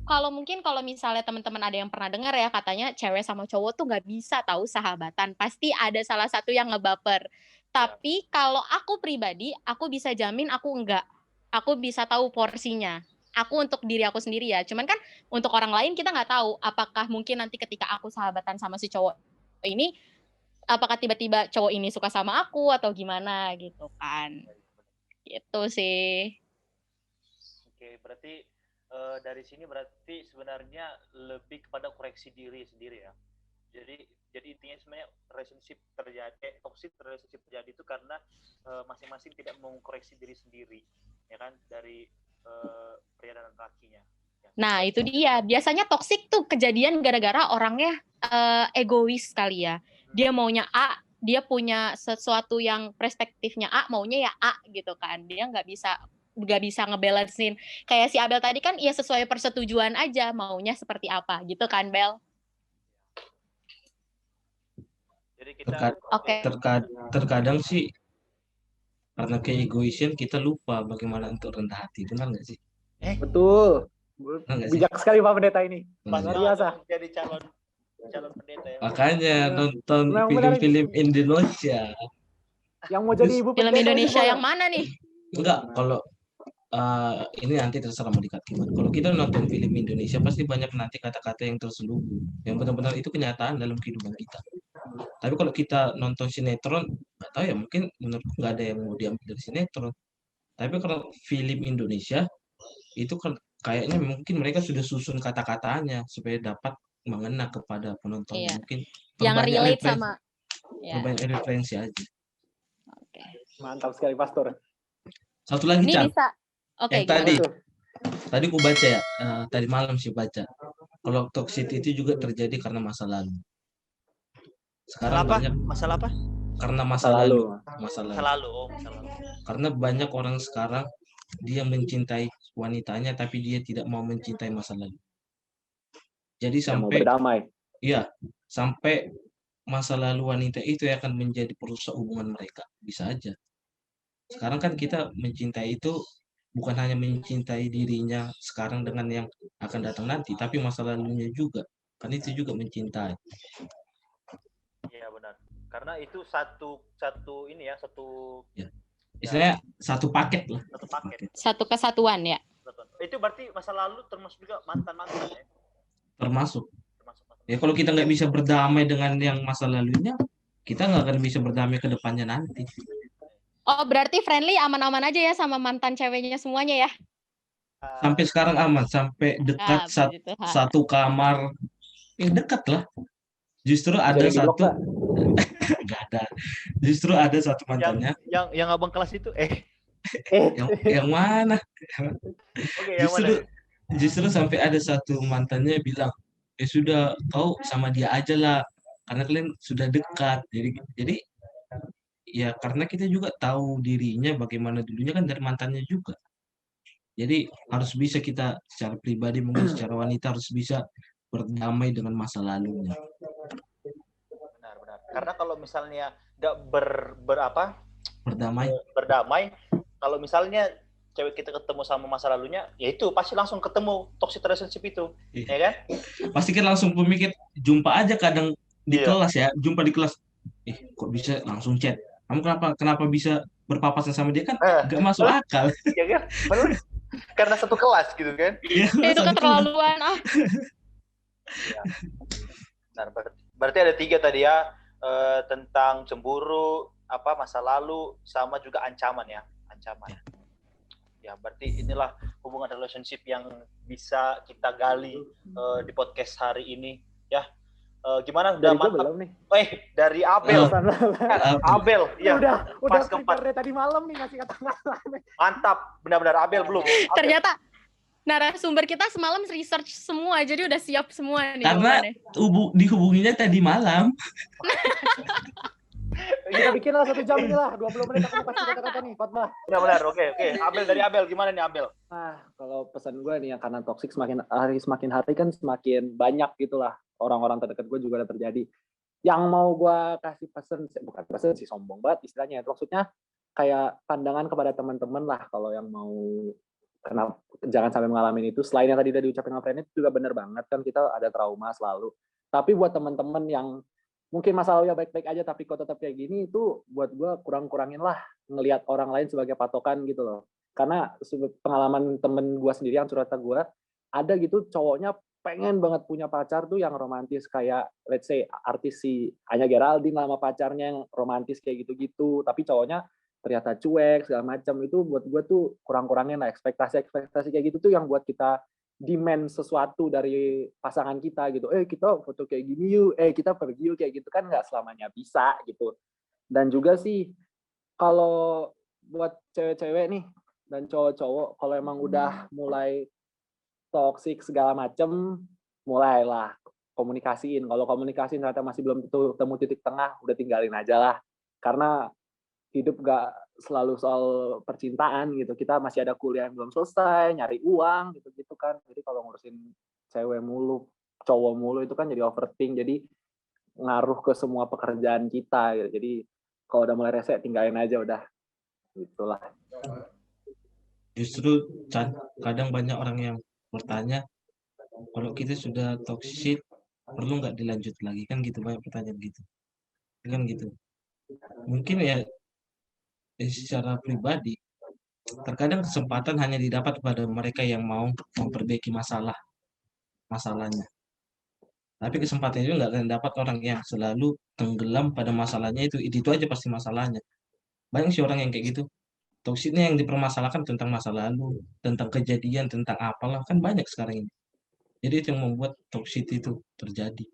kalau misalnya teman-teman ada yang pernah dengar ya, katanya cewek sama cowok tuh nggak bisa tahu sahabatan, pasti ada salah satu yang ngebaper. Tapi kalau aku pribadi, aku bisa jamin aku enggak. Aku bisa tahu porsinya. Aku untuk diri aku sendiri ya. Cuman kan untuk orang lain kita nggak tahu apakah mungkin nanti ketika aku sahabatan sama si cowok ini, apakah tiba-tiba cowok ini suka sama aku atau gimana gitu kan. Gitu sih. Oke, berarti dari sini berarti sebenarnya lebih kepada koreksi diri sendiri ya. Jadi intinya sebenarnya toxic relationship terjadi itu karena masing-masing tidak mengkoreksi diri sendiri, ya kan, dari pria dan lakinya. Ya. Nah itu dia, biasanya toxic tuh kejadian gara-gara orangnya egois kali ya. Dia maunya A, dia punya sesuatu yang perspektifnya A, maunya ya A gitu kan. Dia nggak bisa ngebalancein. Kayak si Abel tadi kan ya sesuai persetujuan aja, maunya seperti apa gitu kan, Bel? Jadi kita terkadang sih karena keegoisan kita lupa bagaimana untuk rendah hati, benar nggak sih? Betul. Bijak sekali Pak Pendeta ini. Luar biasa. Jadi calon pendeta ya. Makanya nonton film-film Indonesia. Yang mau jadi ibu film Indonesia yang mana nih? Enggak, kalau ini nanti terserah mau dikat gimana. Kalau kita nonton film Indonesia pasti banyak nanti kata-kata yang terselubung, yang benar-benar itu kenyataan dalam kehidupan kita. Tapi kalau kita nonton sinetron, nggak tahu ya, mungkin menurutku nggak ada yang mau diambil dari sinetron. Tapi kalau film Indonesia itu kan kayaknya mungkin mereka sudah susun kata-katanya supaya dapat mengena kepada penonton. Iya. Mungkin yang relate sama banyak referensi aja. Oke. Mantap sekali Pastor. Satu lagi ini Chan. Bisa. Oke. Tadi aku baca ya, tadi malam sih baca. Kalau toxic itu juga terjadi karena masa lalu. Sekarang apa? banyak Masalah apa? karena masa lalu. Masa lalu. Karena banyak orang sekarang dia mencintai wanitanya tapi dia tidak mau mencintai masa lalu. Jadi Yang mau sampai berdamai. iya, sampai masa lalu wanita itu akan menjadi perusak hubungan mereka. Bisa aja. Sekarang kan kita mencintai itu bukan hanya mencintai dirinya sekarang dengan yang akan datang nanti, tapi masa lalunya juga. Kan itu juga mencintai. Iya benar. Karena itu satu ini ya, satu Ya. Istilahnya satu paket lah. Satu paket. Satu kesatuan ya. Itu berarti masa lalu termasuk juga mantan-mantan ya? Termasuk. Ya kalau kita nggak bisa berdamai dengan yang masa lalunya, kita nggak akan bisa berdamai ke depannya nanti. Oh, berarti friendly aman-aman aja ya sama mantan ceweknya semuanya ya? Sampai sekarang aman, sampai dekat satu kamar. Dekat lah. Justru ada satu nggak ada. Justru ada satu mantannya. Yang abang kelas itu yang mana? Okay, justru sampai ada satu mantannya bilang, sudah kau sama dia aja lah, karena kalian sudah dekat. Jadi ya karena kita juga tahu dirinya bagaimana dulunya kan dari mantannya juga. Jadi harus bisa kita secara pribadi mungkin secara wanita harus bisa berdamai dengan masa lalunya. Benar. Karena kalau misalnya nggak berdamai, kalau misalnya cewek kita ketemu sama masa lalunya, ya itu pasti langsung ketemu toxic relationship itu, ya kan? Pasti kan langsung pemikir, jumpa aja kadang di kelas ya, jumpa di kelas, kok bisa langsung chat? Kamu kenapa bisa berpapasan sama dia kan? Nggak masuk akal. Iya kan? Benar. Karena satu kelas gitu kan? Itu keterlaluan Nah, berarti ada 3 tadi ya, tentang cemburu, masa lalu, sama juga ancaman ya, Ya, berarti inilah hubungan relationship yang bisa kita gali di podcast hari ini, ya. Gimana? Udah mantap? Belum nih. Dari Abel. Abel, ya. Udah prepare tadi malam nih ngasih kata mantap, benar-benar Abel belum. Ternyata narasumber kita semalam research semua, jadi udah siap semua nih. Karena dihubunginya tadi malam. Kita bikinlah 1 jam ini lah, 20 menit aku kasih kata-kata nih, Fatma. Benar, oke. Abel, dari Abel, gimana nih Abel? Kalau pesan gue nih ya, karena toksik semakin hari kan semakin banyak gitulah, orang-orang terdekat gue juga udah terjadi. Yang mau gue kasih bukan pesan sih, sombong banget istilahnya. Maksudnya kayak pandangan kepada teman-teman lah, kalau yang mau jangan sampai mengalami itu. Selain yang tadi udah diucapin sama Friend, itu juga bener banget kan, kita ada trauma selalu. Tapi buat teman-teman yang mungkin masa lalu ya baik-baik aja tapi kok tetap kayak gini, itu buat gue kurangin lah ngelihat orang lain sebagai patokan gitu loh. Karena pengalaman temen gue sendiri yang curhat gue, ada gitu cowoknya pengen banget punya pacar tuh yang romantis kayak let's say artis si Anya Geraldine sama pacarnya yang romantis kayak gitu-gitu, tapi cowoknya ternyata cuek segala macam. Itu buat gue tuh kurangin lah ekspektasi kayak gitu tuh yang buat kita demand sesuatu dari pasangan kita gitu. Kita foto kayak gini yuk, kita pergi yuk, kayak gitu kan nggak selamanya bisa gitu. Dan juga sih kalau buat cewek-cewek nih dan cowok-cowok, kalau emang udah mulai toksik segala macem, mulailah komunikasiin. Kalau komunikasiin ternyata masih belum temu titik tengah, udah tinggalin aja lah. Karena hidup gak selalu soal percintaan gitu. Kita masih ada kuliah yang belum selesai, nyari uang gitu kan. Jadi kalau ngurusin cewek mulu, cowok mulu itu kan jadi overthink. Jadi ngaruh ke semua pekerjaan kita gitu. Jadi kalau udah mulai rese, tinggalin aja udah. Itulah. Justru kadang banyak orang yang bertanya, kalau kita sudah toksik, perlu nggak dilanjut lagi? Kan gitu, banyak pertanyaan gitu. Kan gitu. Mungkin ya secara pribadi, terkadang kesempatan hanya didapat pada mereka yang mau memperbaiki masalahnya. Tapi kesempatan itu nggak akan dapat orang yang selalu tenggelam pada masalahnya itu aja pasti masalahnya. Banyak sih orang yang kayak gitu. Toksiknya yang dipermasalahkan tentang masa lalu, tentang kejadian, tentang apalah, kan banyak sekarang ini. Jadi itu yang membuat toksik itu terjadi.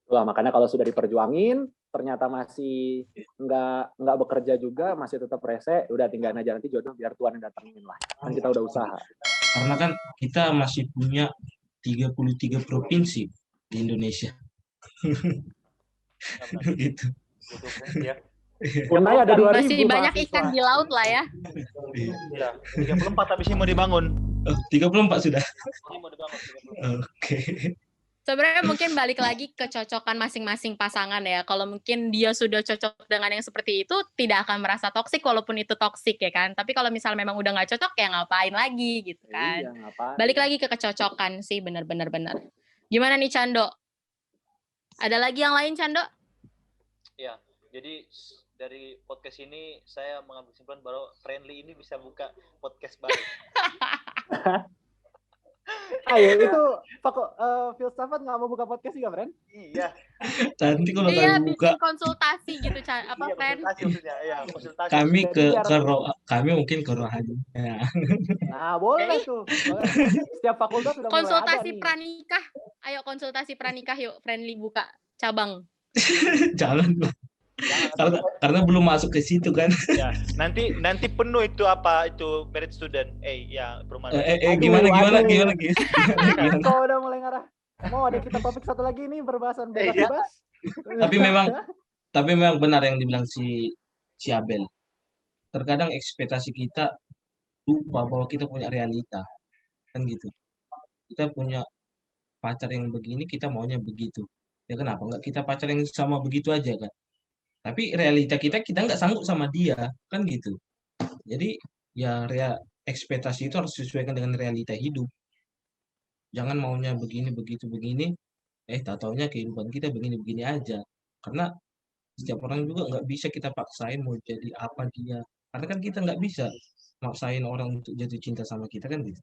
Makanya kalau sudah diperjuangin, ternyata masih nggak bekerja juga, masih tetap rese, udah tinggalin aja, nanti jodoh biar Tuhan yang datangin lah. Kan kita udah usaha. Karena kan kita masih punya 33 provinsi di Indonesia. Gitu. Ya. Unai ada 2.000 Masih banyak ikan di laut lah ya. Ya, 34 habis ini mau dibangun. 34 sudah. Ini mau dibangun 34. Oke. Sebenarnya mungkin balik lagi ke cocokan masing-masing pasangan ya. Kalau mungkin dia sudah cocok dengan yang seperti itu, tidak akan merasa toksik walaupun itu toksik ya kan. Tapi kalau misalnya memang udah nggak cocok, ya ngapain lagi gitu kan. Iya, ngapain. Balik lagi ke kecocokan sih, benar-benar. Gimana nih Cando? Ada lagi yang lain Cando? Ya, jadi dari podcast ini saya mengambil kesimpulan bahwa Friendly ini bisa buka podcast baru. Ayo, itu filsafat nggak mau buka podcast juga, friend? Iya. Nanti kalau Iya, kami buka bikin konsultasi gitu, Iya, friend? konsultasi maksudnya. Ya, konsultasi. kami mungkin ke rohani. Ya. Nah, boleh tuh. Setiap fakultas sudah mulai ada Konsultasi nih. pranikah. Ayo konsultasi pranikah yuk, Friendly buka cabang. Jangan lah. Karena belum masuk ke situ kan. Ya, nanti penuh itu merit student. Ya, perumahan. Gimana. Kau udah mulai ngarah. Mau ada kita topik satu lagi nih, berbahasan bebas. Tapi memang benar yang dibilang si Abel. Terkadang ekspektasi kita lupa bahwa kita punya realita. Kan gitu. Kita punya pacar yang begini, kita maunya begitu. Ya kenapa nggak kita pacar yang sama begitu aja kan? Tapi realita kita nggak sanggup sama dia, kan gitu. Jadi ya ekspektasi itu harus disesuaikan dengan realita hidup. Jangan maunya begini, begitu, begini. Tak taunya kehidupan kita begini-begini aja. Karena setiap orang juga nggak bisa kita paksain mau jadi apa dia. Karena kan kita nggak bisa maksain orang untuk jatuh cinta sama kita kan gitu.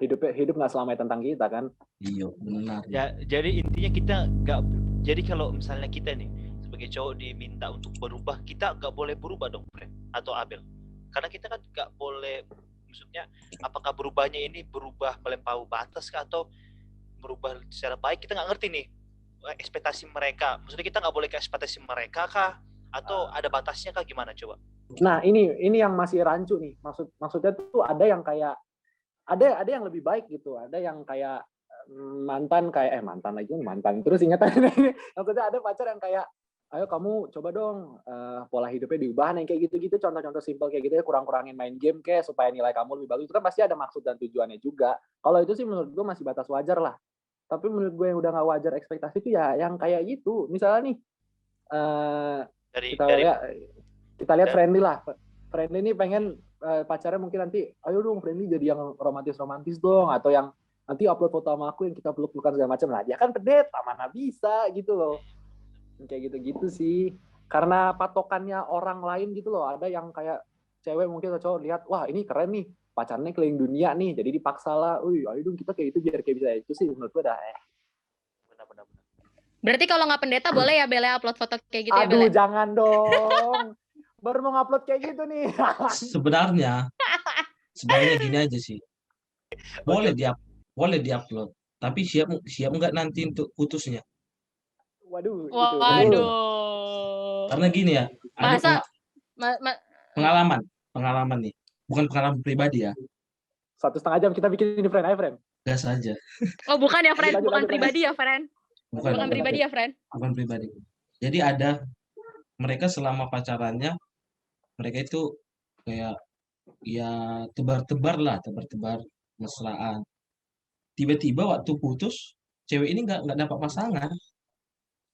Hidup nggak selamanya tentang kita kan? Iya, benar. Ya, jadi intinya kita nggak. Jadi kalau misalnya kita nih sebagai cowok diminta untuk berubah, kita nggak boleh berubah dong, friend atau Abel. Karena kita kan nggak boleh, maksudnya apakah berubahnya ini berubah melampaui batas kah atau berubah secara baik, kita nggak ngerti nih ekspektasi mereka. Maksudnya kita nggak boleh ke ekspektasi mereka kah atau ada batasnya kah, gimana coba? Nah, ini yang masih rancu nih. Maksudnya tuh ada yang kayak ada yang lebih baik gitu, ada yang kayak mantan terus ingatan maksudnya ada pacar yang kayak ayo kamu coba dong pola hidupnya diubah yang kayak gitu-gitu, contoh-contoh simpel kayak gitu ya, kurang-kurangin main game kayak supaya nilai kamu lebih bagus, itu kan pasti ada maksud dan tujuannya juga. Kalau itu sih menurut gue masih batas wajar lah. Tapi menurut gue yang udah nggak wajar ekspektasi itu ya yang kayak gitu. Misalnya nih kita lihat Friendly lah. Friendly ini pengen pacarnya mungkin nanti ayo dong Friendly jadi yang romantis dong, atau yang nanti upload foto sama aku yang kita peluk-pelukan segala macam. Nah, dia kan pendeta, mana bisa gitu loh. Kayak gitu-gitu sih. Karena patokannya orang lain gitu loh. Ada yang kayak cewek mungkin atau cowok lihat, wah ini keren nih, pacarnya keliling dunia nih, jadi dipaksa lah, ayo dong kita kayak itu biar kayak bisa. Itu sih menurut gue dah Benar. Berarti kalau nggak pendeta boleh ya Bella upload foto kayak gitu ya Aduh, Bella? jangan dong. Baru mau ngupload kayak gitu nih. Sebenarnya gini aja sih. Boleh diupload, tapi siap nggak nanti untuk putusnya? Waduh. Karena gini ya, ada pengalaman nih, bukan pengalaman pribadi ya. 1,5 jam kita bikin ini, friend. Ayo, friend. Gas aja. Oh, bukan ya, friend. Lanjut, Pribadi ya, friend. Bukan pribadi ya, friend. Bukan pribadi. Jadi ada mereka selama pacarannya, mereka itu kayak ya tebar-tebar mesraan. Tiba-tiba waktu putus, cewek ini nggak dapat pasangan.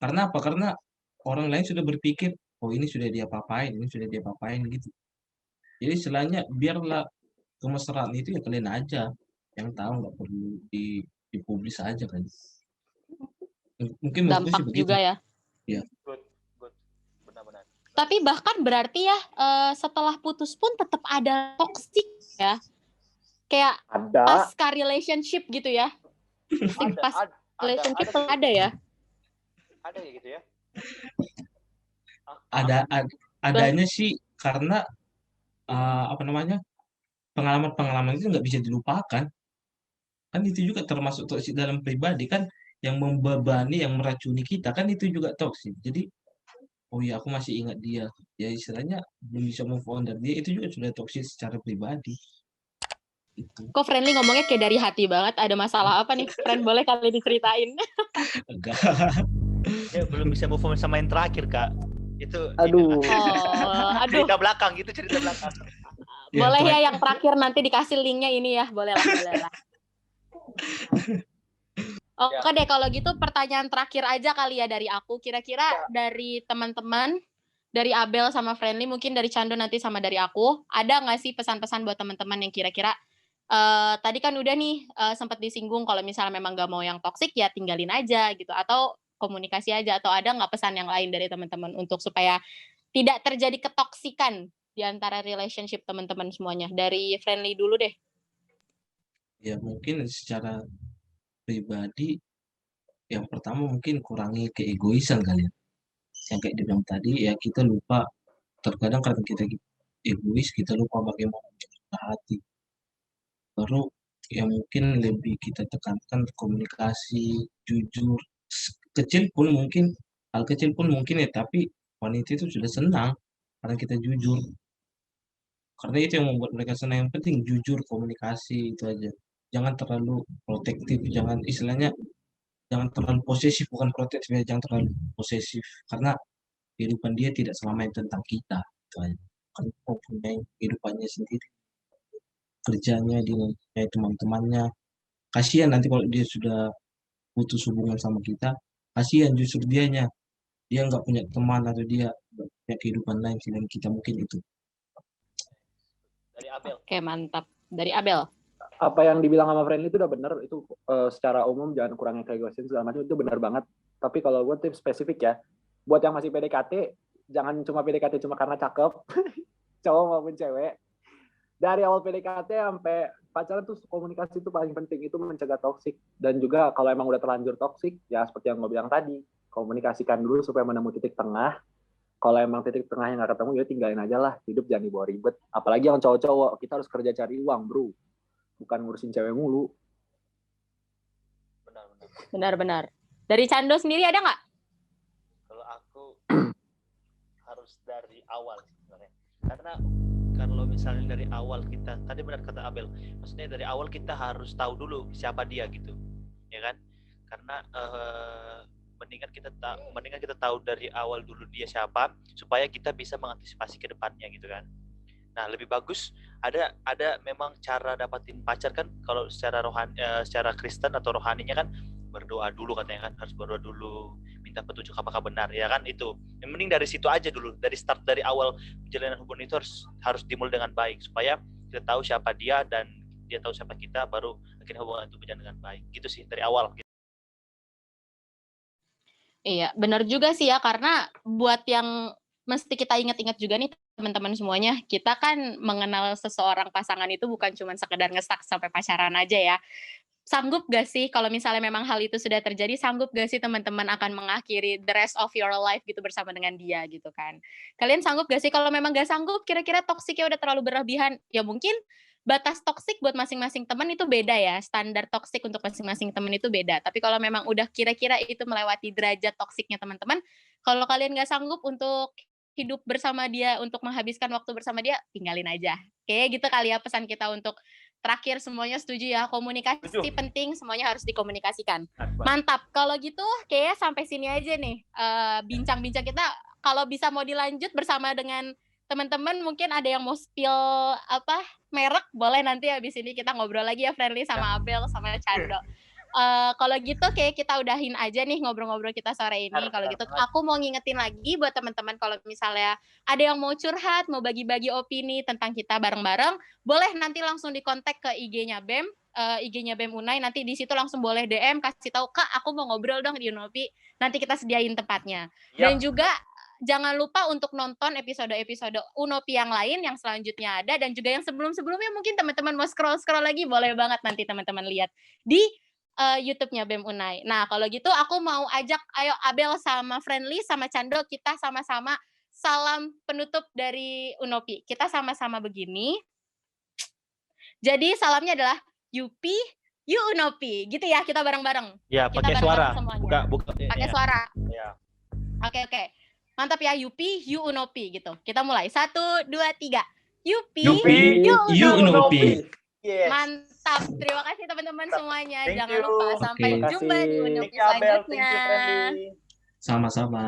Karena apa? Karena orang lain sudah berpikir, oh ini sudah dia papain gitu. Jadi istilahnya biarlah kemesraan itu ya kalian aja yang tahu, nggak perlu dipublis aja kan. Mungkin dampak juga ya. Iya. Good. Benar-benar. Tapi bahkan berarti ya setelah putus pun tetap ada toxic ya. Kayak pasca relationship gitu ya. Relationship ada ya. Ada ya gitu ya. Adanya sih karena pengalaman itu nggak bisa dilupakan. Kan itu juga termasuk toksik dalam pribadi kan, yang membebani, yang meracuni kita kan itu juga toksik. Jadi oh ya aku masih ingat dia. Ya istilahnya belum bisa move on dari dia, itu juga sudah toksik secara pribadi. Gitu. Kok Friendly ngomongnya kayak dari hati banget? Ada masalah apa nih? Friend boleh kali diceritain? Enggak. Dia belum bisa move on sama yang terakhir, Kak. Itu Aduh. cerita belakang, itu cerita belakang. Boleh ya yang terakhir nanti dikasih linknya ini ya, boleh lah. Oke deh, kalau gitu pertanyaan terakhir aja kali ya dari aku. Kira-kira dari teman-teman, dari Abel sama Friendly, mungkin dari Cando nanti sama dari aku, ada nggak sih pesan-pesan buat teman-teman yang kira-kira tadi kan udah nih sempat disinggung kalau misalnya memang nggak mau yang toksik ya tinggalin aja gitu, atau komunikasi aja, atau ada nggak pesan yang lain dari teman-teman untuk supaya tidak terjadi ketoksikan di antara relationship teman-teman semuanya? Dari Friendly dulu deh. Ya mungkin secara pribadi yang pertama mungkin kurangi keegoisan kali ya. Yang kayak dibilang tadi ya, kita lupa, terkadang karena kita egois kita lupa bagaimana menjaga hati. Baru yang mungkin lebih kita tekankan komunikasi jujur, hal kecil pun mungkin ya, tapi wanita itu sudah senang karena kita jujur, karena itu yang membuat mereka senang. Yang penting jujur, komunikasi, itu aja. Jangan terlalu protektif, jangan terlalu posesif, bukan protektif ya, jangan terlalu posesif, karena kehidupan dia tidak selamanya tentang kita, itu aja. Kan mempunyai kehidupannya sendiri, kerjanya, dia mempunyai teman-temannya. Kasihan nanti kalau dia sudah putus hubungan sama kita, kasihan justru dia nggak punya teman, atau dia nggak punya kehidupan lain selain kita, mungkin itu. Dari Abel. Oke, mantap. Dari Abel. Apa yang dibilang sama Friendly itu udah bener. Itu secara umum jangan kurangi keegoisan segala macam, itu benar banget. Tapi kalau gue tips spesifik ya, buat yang masih PDKT, jangan cuma PDKT cuma karena cakep, cowok maupun cewek. Dari awal PDKT sampai pacaran tuh komunikasi itu paling penting, itu mencegah toksik. Dan juga kalau emang udah terlanjur toksik, ya seperti yang gue bilang tadi, komunikasikan dulu supaya menemukan titik tengah. Kalau emang titik tengahnya nggak ketemu, ya tinggalin aja lah. Hidup jangan dibawa ribet. Apalagi yang cowok-cowok, kita harus kerja cari uang, bro. Bukan ngurusin cewek mulu. Benar. Dari Cando sendiri ada nggak? Kalau aku harus dari awal sebenarnya. Karena kalau misalnya dari awal kita, tadi benar kata Abel, maksudnya dari awal kita harus tahu dulu siapa dia gitu, ya kan? Karena mendingan kita tahu dari awal dulu dia siapa, supaya kita bisa mengantisipasi ke depannya gitu kan. Nah, lebih bagus ada memang cara dapatin pacar kan, kalau secara rohani, secara Kristen atau rohaninya kan berdoa dulu katanya kan, harus berdoa dulu, minta petunjuk apakah benar, ya kan? Itu yang mending dari situ aja dulu, dari awal perjalanan hubungan itu harus dimulai dengan baik, supaya kita tahu siapa dia dan dia tahu siapa kita, baru akhirnya hubungan itu berjalan dengan baik. Gitu sih dari awal. Iya, benar juga sih ya, karena buat yang mesti kita ingat-ingat juga nih teman-teman semuanya, kita kan mengenal seseorang pasangan itu bukan cuma sekedar ngestak sampai pacaran aja ya. Sanggup gak sih kalau misalnya memang hal itu sudah terjadi, sanggup gak sih teman-teman akan mengakhiri the rest of your life gitu bersama dengan dia gitu kan. Kalian sanggup gak sih? Kalau memang gak sanggup, kira-kira toksiknya udah terlalu berlebihan, ya mungkin batas toksik buat masing-masing teman itu beda ya. Standar toksik untuk masing-masing teman itu beda. Tapi kalau memang udah kira-kira itu melewati derajat toksiknya teman-teman, kalau kalian gak sanggup untuk hidup bersama dia, untuk menghabiskan waktu bersama dia, tinggalin aja. Kayak gitu kali ya pesan kita untuk terakhir. Semuanya setuju ya, komunikasi penting, semuanya harus dikomunikasikan. Mantap. Kalau gitu kayaknya sampai sini aja nih bincang-bincang kita. Kalau bisa mau dilanjut bersama dengan teman-teman, mungkin ada yang mau spill merek, boleh nanti habis ini kita ngobrol lagi ya, Friendly sama Abel sama Cando. Kalau gitu kayak kita udahin aja nih ngobrol-ngobrol kita sore ini. Kalau gitu aku mau ngingetin lagi buat teman-teman, kalau misalnya ada yang mau curhat, mau bagi-bagi opini tentang kita bareng-bareng, boleh nanti langsung dikontak ke IG-nya BEM, IG-nya BEM Unai. Nanti di situ langsung boleh DM, kasih tahu, Kak, aku mau ngobrol dong di Unopi. Nanti kita sediain tempatnya. Dan juga jangan lupa untuk nonton episode-episode Unopi yang lain yang selanjutnya ada, dan juga yang sebelum-sebelumnya mungkin teman-teman mau scroll-scroll lagi, boleh banget nanti teman-teman lihat di YouTube-nya BEM Unai. Nah, kalau gitu aku mau ajak, ayo Abel sama Friendly sama Cando, kita sama-sama salam penutup dari Unopi. Kita sama-sama begini. Jadi salamnya adalah Yupi, You Unopi. Gitu ya, kita bareng-bareng. Ya, pakai suara. Buka. Pakai suara. Ya. Oke. Mantap ya, Yupi, You Unopi gitu. Kita mulai. 1, 2, 3. Yupi, You Unopi. Yes. Mantap. Terima kasih teman-teman semuanya. Thank Jangan you. lupa sampai jumpa di Unopi Thank you, Abel. selanjutnya. Thank you, Friendly. Sama-sama.